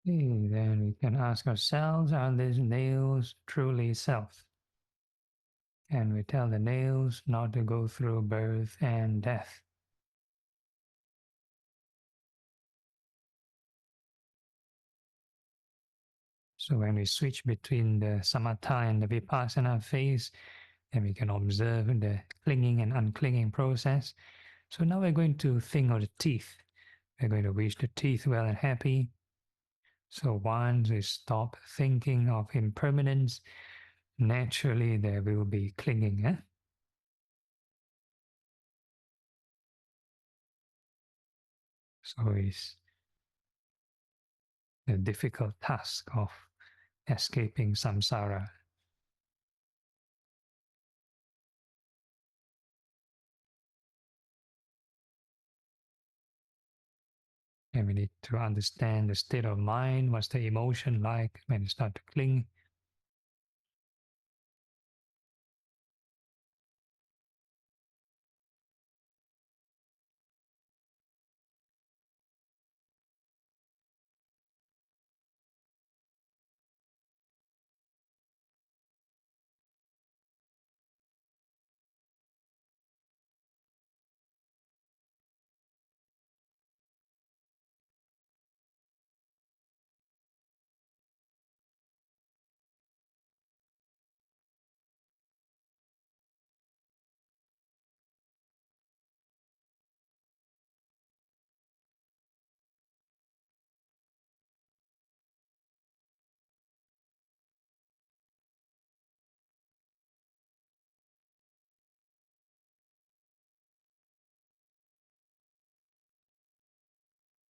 Okay, then we can ask ourselves, are these nails truly self? And we tell the nails not to go through birth and death. So when we switch between the samatha and the vipassana phase, then we can observe the clinging and unclinging process. So now we're going to think of the teeth. We're going to wish the teeth well and happy. So once we stop thinking of impermanence, naturally there will be clinging. So it's the difficult task of escaping samsara. And we need to understand the state of mind, what's the emotion like when you start to cling.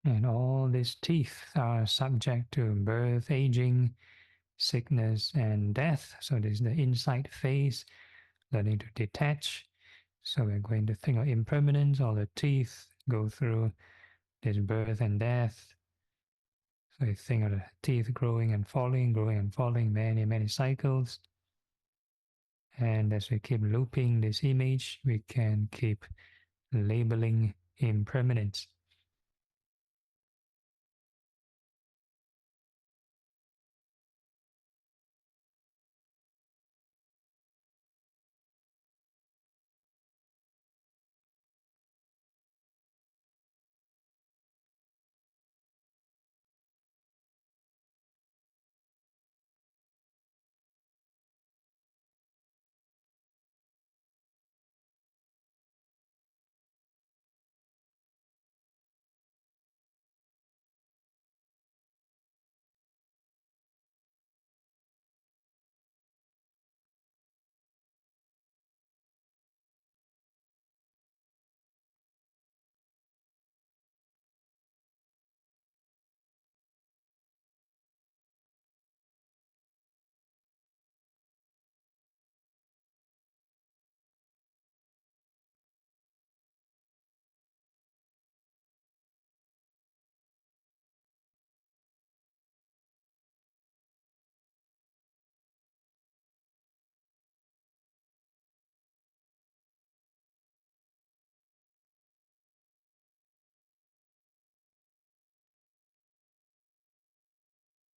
And all these teeth are subject to birth, aging, sickness, and death. So this is the insight phase, learning to detach. So we're going to think of impermanence. All the teeth go through this birth and death. So you think of the teeth growing and falling, many, many cycles. And as we keep looping this image, we can keep labeling impermanence.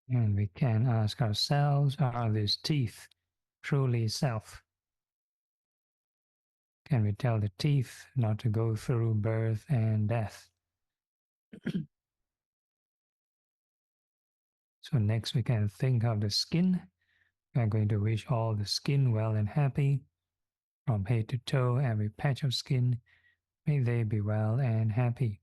And we can ask ourselves, are these teeth truly self? Can we tell the teeth not to go through birth and death? So next we can think of the skin. We are going to wish all the skin well and happy. From head to toe, every patch of skin, may they be well and happy.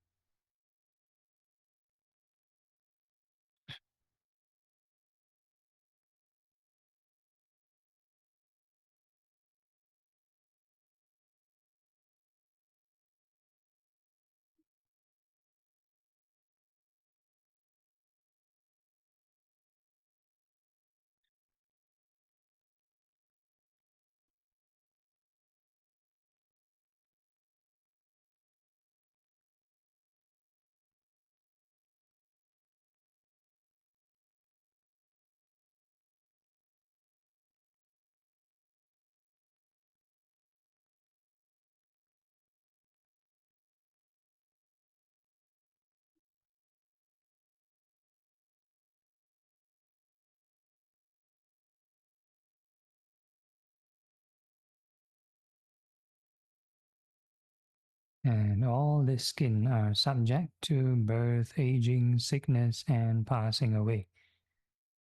And all the skin are subject to birth, aging, sickness, and passing away.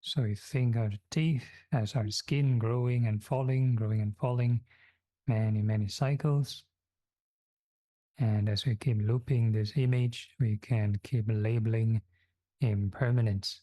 So you think of the teeth as our skin growing and falling, many, many cycles. And as we keep looping this image, we can keep labeling impermanence.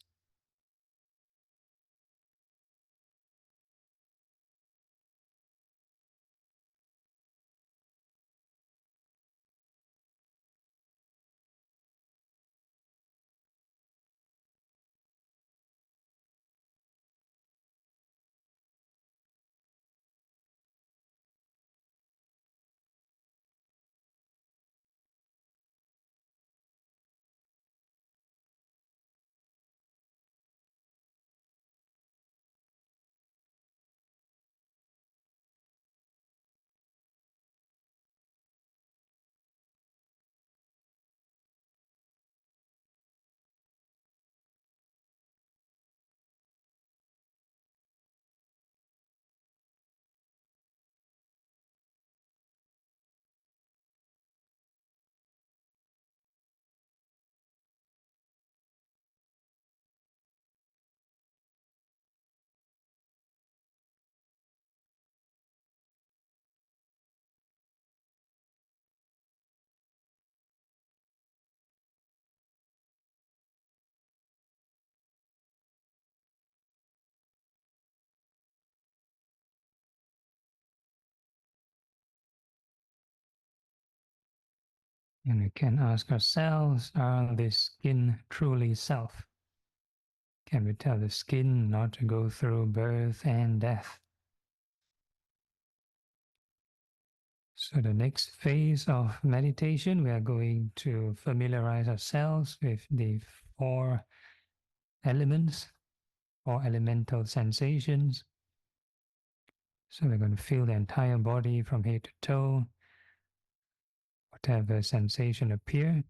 And we can ask ourselves, are this skin truly self? Can we tell the skin not to go through birth and death? So the next phase of meditation, we are going to familiarize ourselves with the 4 elements or elemental sensations. So we're going to feel the entire body from head to toe. Whatever sensation appear,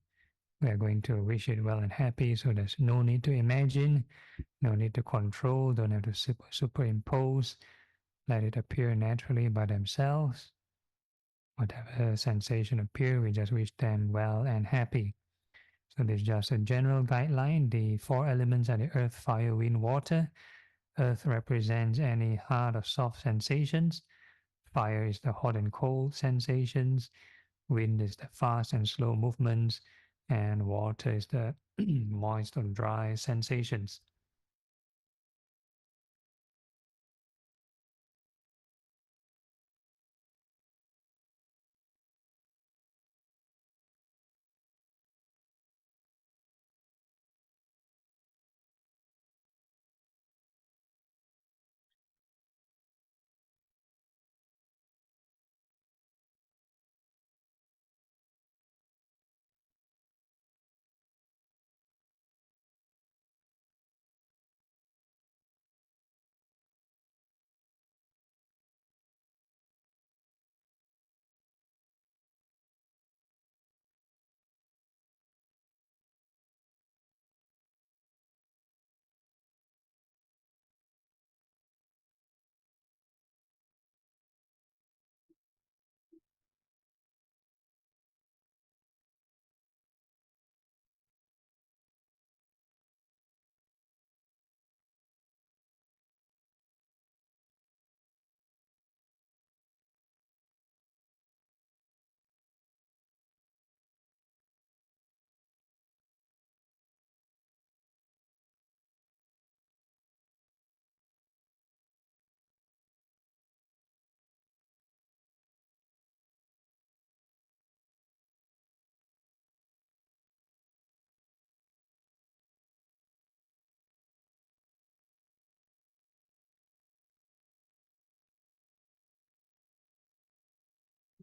we are going to wish it well and happy. So there's no need to imagine, no need to control, don't have to superimpose. Let it appear naturally by themselves. Whatever sensation appear, we just wish them well and happy. So there's just a general guideline. The 4 elements are the earth, fire, wind, water. Earth represents any hard or soft sensations. Fire is the hot and cold sensations. Wind is the fast and slow movements. And water is the moist or dry sensations.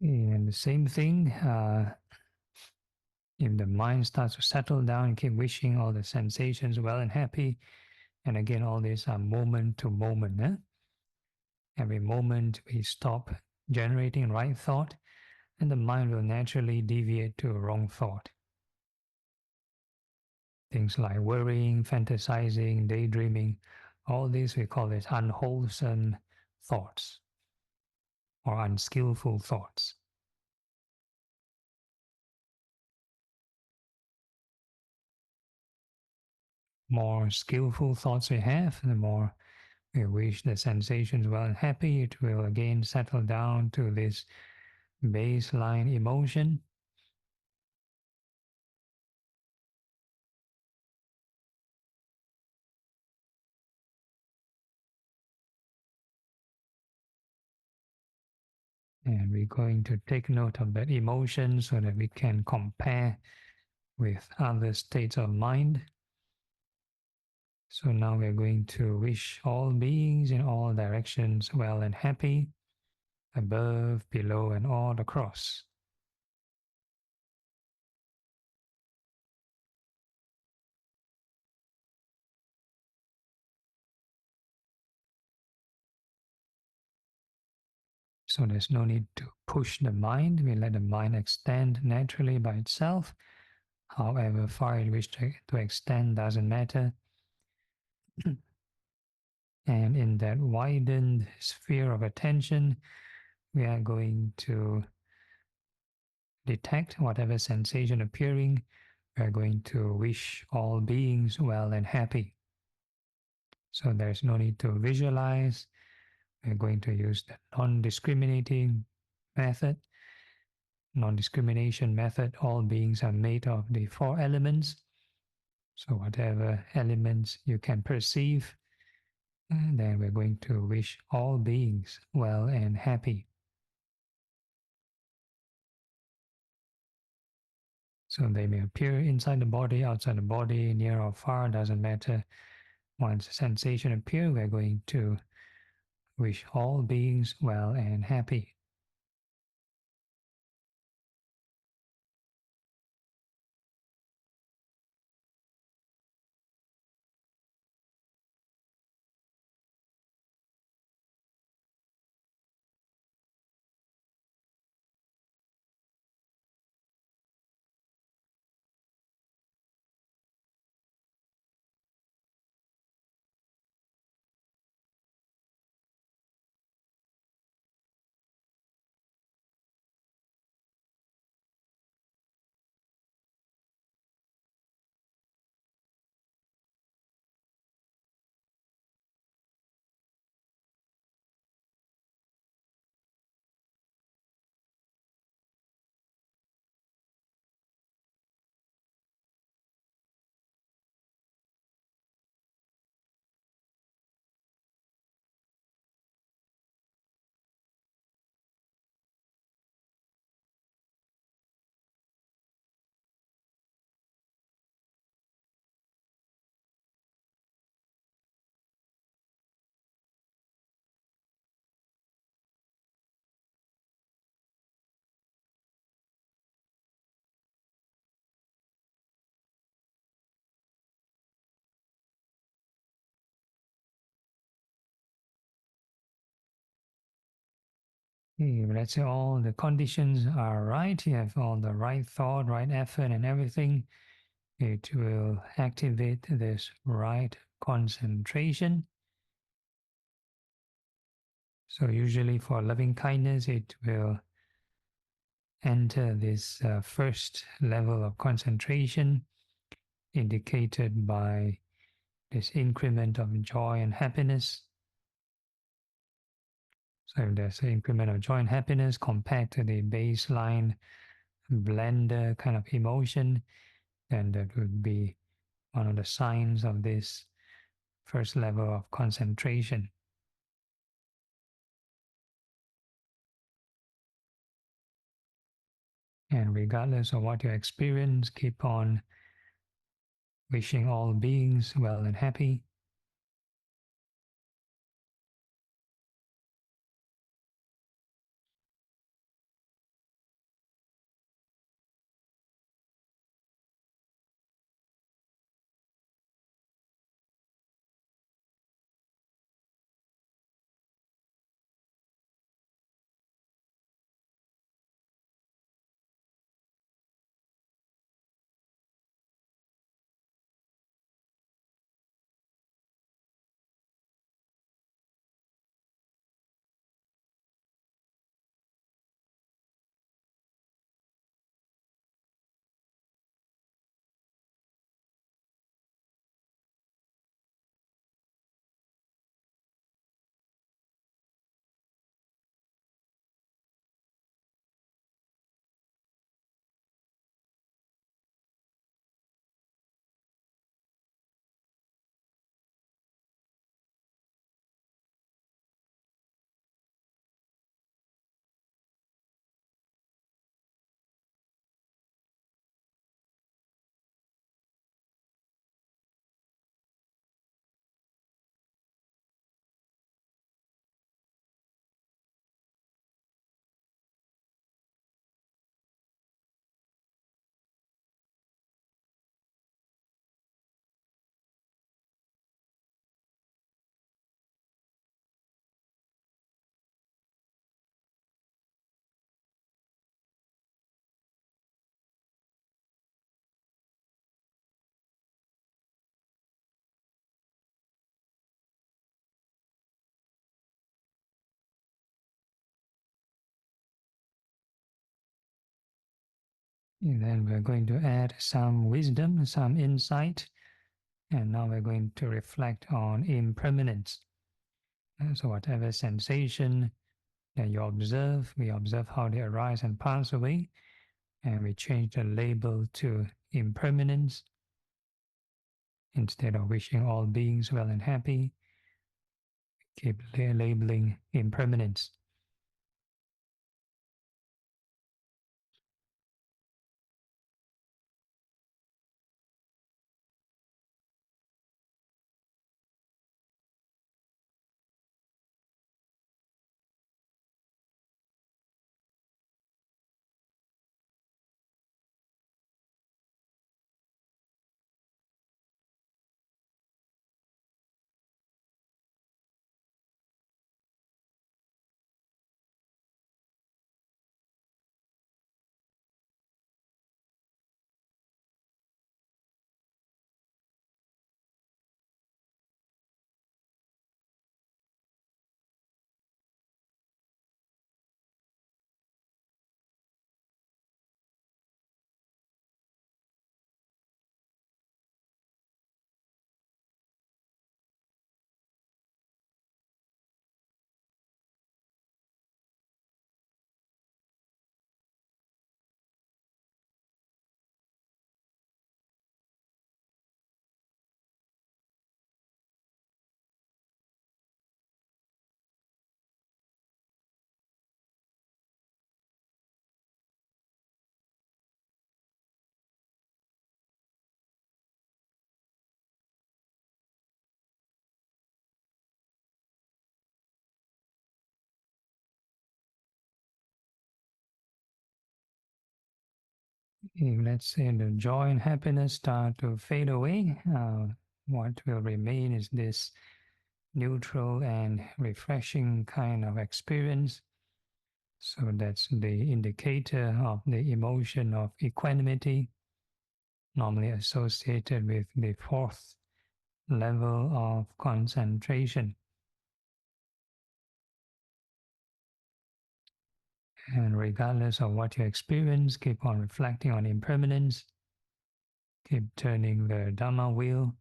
And the same thing, if the mind starts to settle down, keep wishing all the sensations well and happy, and again, all these are moment to moment. Every moment we stop generating right thought, and the mind will naturally deviate to wrong thought. Things like worrying, fantasizing, daydreaming, all these we call it unwholesome thoughts or unskillful thoughts. more skillful thoughts we have, the more we wish the sensations well and happy, it will again settle down to this baseline emotion. And we're going to take note of that emotion so that we can compare with other states of mind. So now we're going to wish all beings in all directions well and happy, above, below, and all across. So there's no need to push the mind. We let the mind extend naturally by itself. However far it wishes to extend doesn't matter. And in that widened sphere of attention, we are going to detect whatever sensation appearing. We are going to wish all beings well and happy. So there's no need to visualize. We're going to use the non-discriminating method. Non-discrimination method, all beings are made of the 4 elements. So whatever elements you can perceive, and then we're going to wish all beings well and happy. So they may appear inside the body, outside the body, near or far, doesn't matter. Once a sensation appears, we're going to wish all beings well and happy. Okay, let's say all the conditions are right, you have all the right thought, right effort and everything. It will activate this right concentration. So usually for loving kindness, it will enter this first level of concentration, indicated by this increment of joy and happiness. So if there's an increment of joy and happiness compared to the baseline blender kind of emotion, then that would be one of the signs of this first level of concentration. And regardless of what you experience, keep on wishing all beings well and happy. And then we're going to add some wisdom, some insight. And now we're going to reflect on impermanence. So whatever sensation that you observe, we observe how they arise and pass away. And we change the label to impermanence. Instead of wishing all beings well and happy, keep labeling impermanence. If let's say the joy and happiness start to fade away, what will remain is this neutral and refreshing kind of experience. So that's the indicator of the emotion of equanimity, normally associated with the fourth level of concentration. And regardless of what you experience, keep on reflecting on impermanence, keep turning the Dhamma wheel.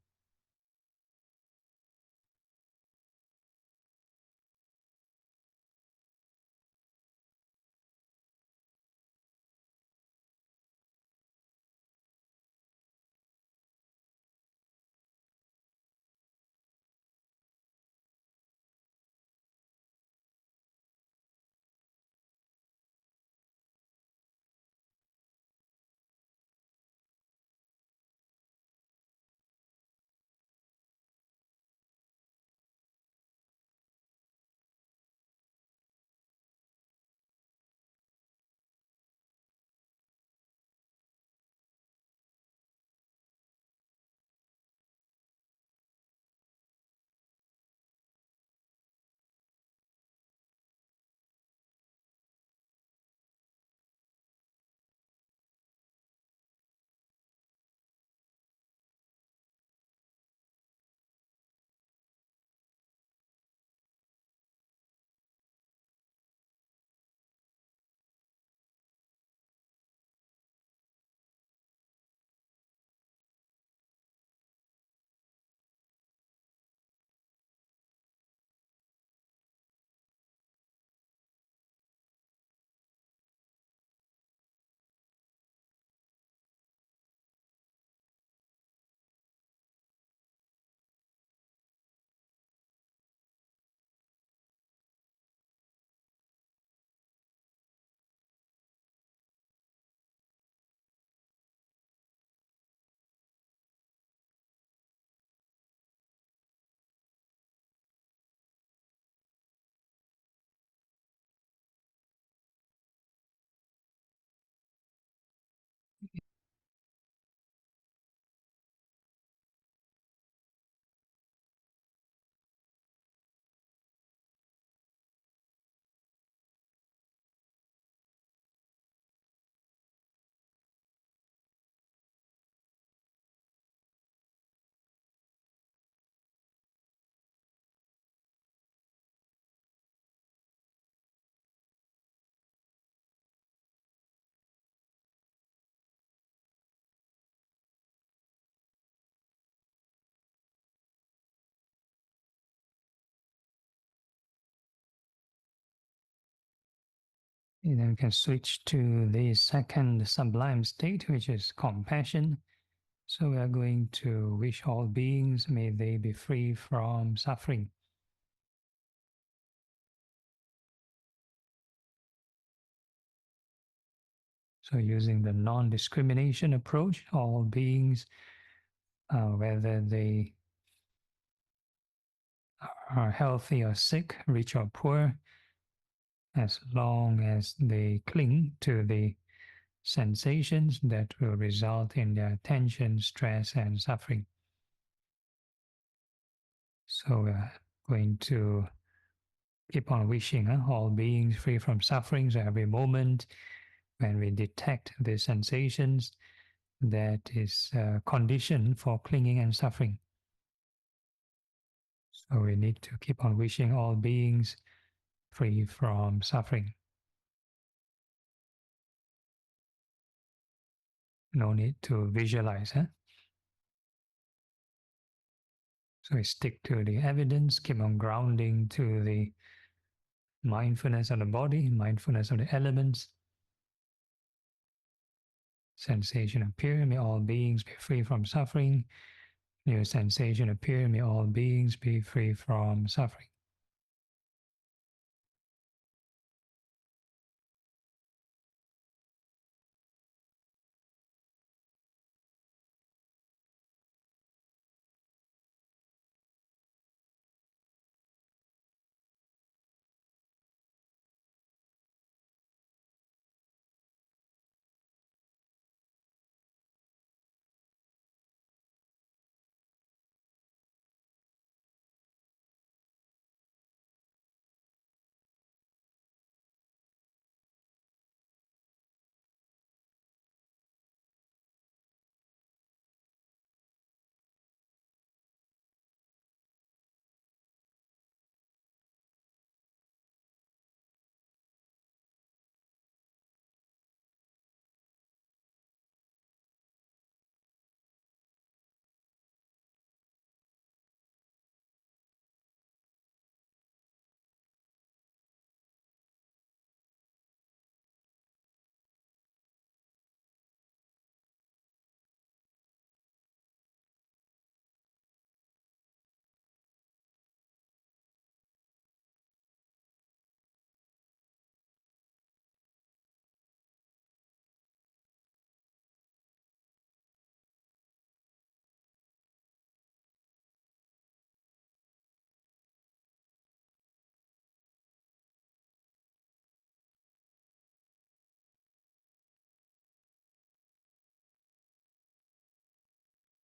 And then we can switch to the second sublime state, which is compassion. So we are going to wish all beings, may they be free from suffering. So using the non-discrimination approach, all beings, whether they are healthy or sick, rich or poor, as long as they cling to the sensations that will result in their tension, stress, and suffering. So we are going to keep on wishing all beings free from suffering. So every moment when we detect the sensations that is conditioned for clinging and suffering. So we need to keep on wishing all beings free from suffering. No need to visualize. So we stick to the evidence, keep on grounding to the mindfulness of the body, mindfulness of the elements. Sensation appear, may all beings be free from suffering. New sensation appear, may all beings be free from suffering.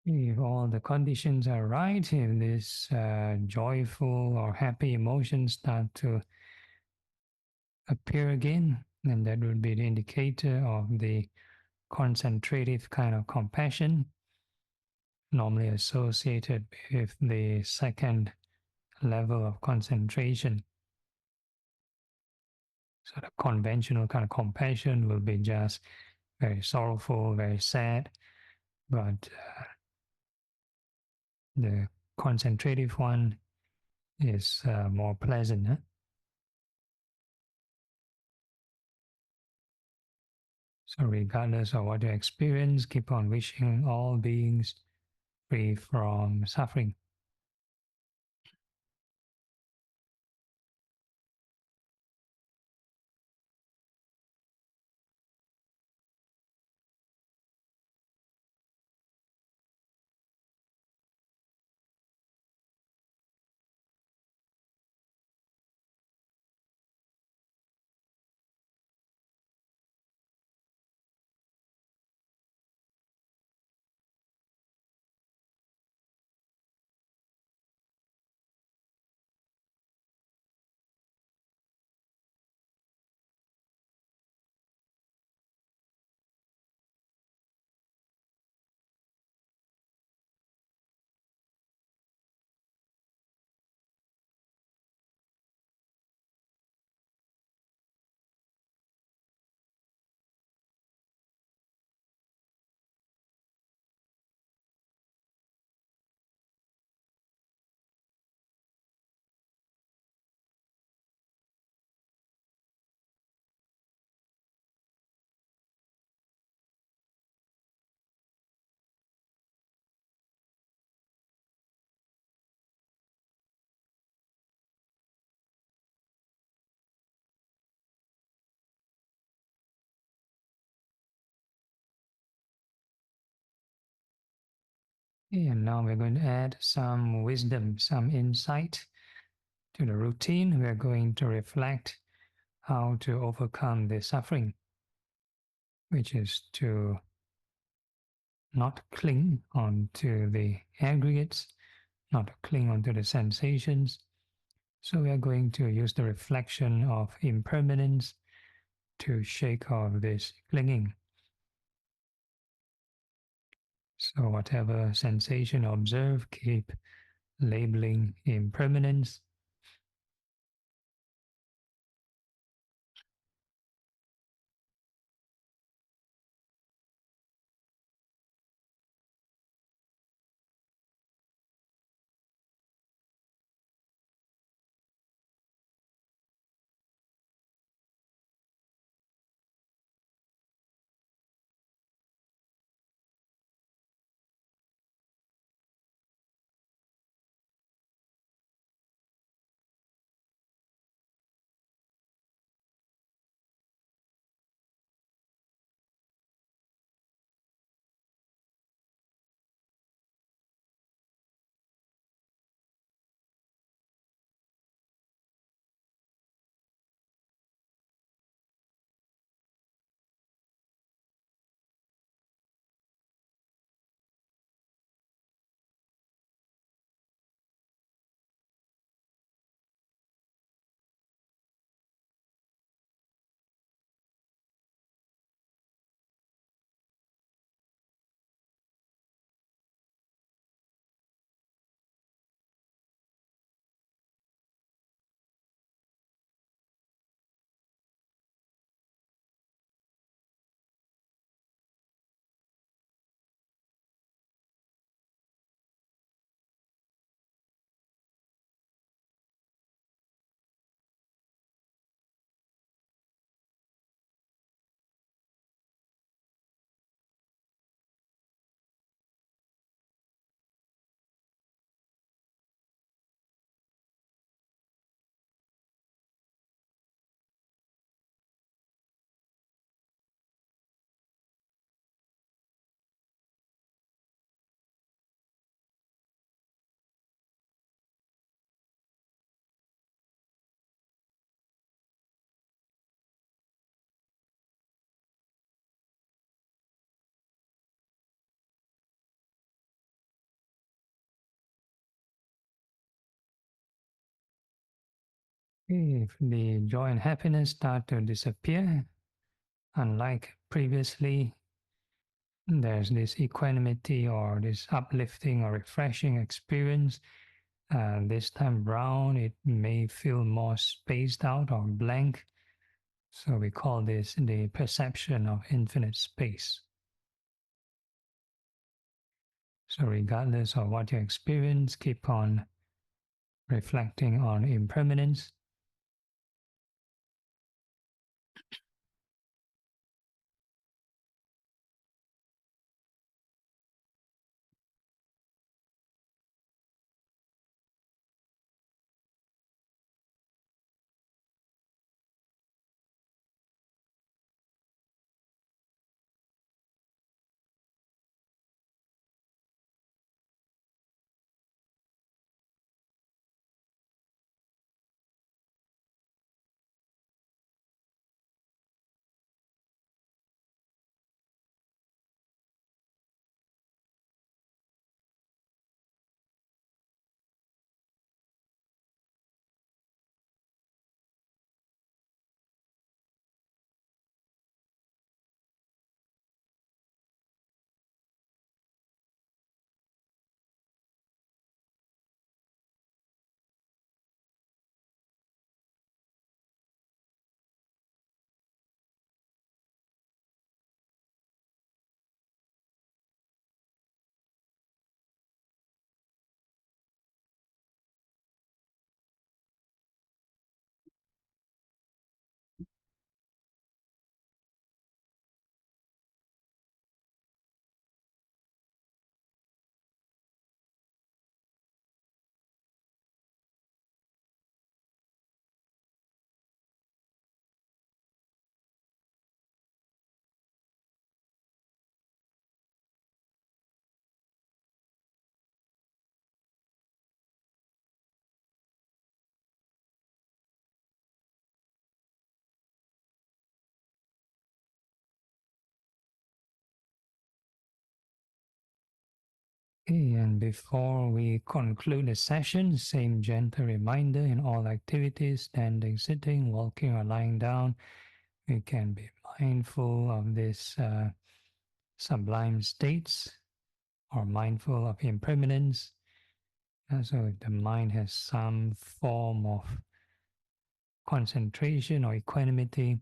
If all the conditions are right, if this joyful or happy emotions start to appear again, then that would be the indicator of the concentrative kind of compassion, normally associated with the second level of concentration. So the conventional kind of compassion will be just very sorrowful, very sad, but the concentrative one is more pleasant. So regardless of what you experience, keep on wishing all beings free from suffering. Okay, and now we're going to add some wisdom, some insight to the routine. We're going to reflect how to overcome the suffering, which is to not cling onto the aggregates, not cling onto the sensations. So we are going to use the reflection of impermanence to shake off this clinging. So whatever sensation observe, keep labeling impermanence. If the joy and happiness start to disappear, unlike previously, there's this equanimity or this uplifting or refreshing experience. This time round, it may feel more spaced out or blank. So we call this the perception of infinite space. So regardless of what you experience, keep on reflecting on impermanence. Okay, and before we conclude the session, same gentle reminder: in all activities, standing, sitting, walking, or lying down, we can be mindful of this sublime states, or mindful of impermanence. So if the mind has some form of concentration or equanimity,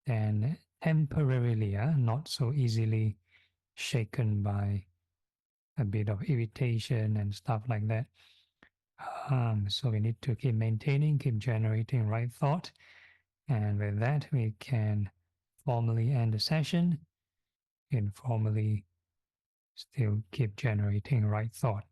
then temporarily, not so easily shaken by a bit of irritation and stuff like that. So we need to keep maintaining, keep generating right thought. And with that, we can formally end the session, informally still keep generating right thought.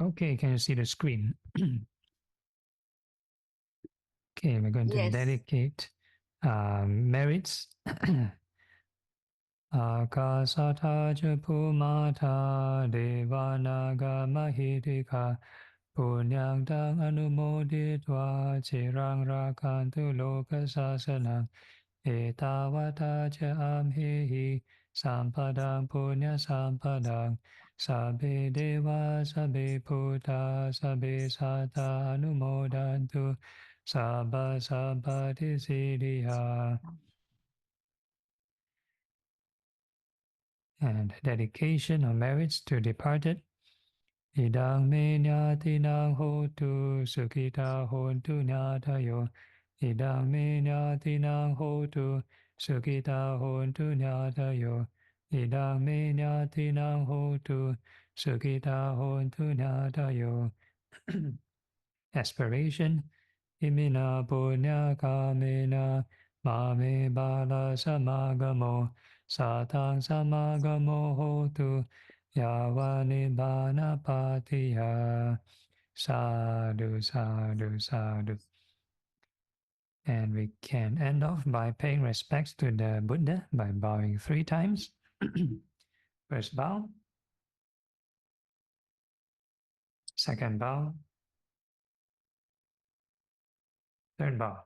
Okay, can you see the screen? Okay, we're going to dedicate merits. Akasata Japumata Devanaga Mahitika Punyang Dang Anumoditva Chirang Rakantu Loka Sasana Etawata Cha Amhehi Sampadang Punya Sampadang Sabe Deva Sabe Puta Sabe Sata Anumodantu Sabba Sabbati Siddhiya. And dedication or merits to departed. Idang me nyatinang hotu sukita hontu nyatayo. Idang me nyatinang hotu sukita hontu nyatayo. Idang me nyatinang hotu sukita hontu nyatayo. Aspiration. Imina punya kamena mame bala samagamo satang samagamo hotu yavani bana patiya. Sadhu, sadhu, sadhu. And we can end off by paying respects to the Buddha by bowing 3 times. First bow. Second bow. Third bow.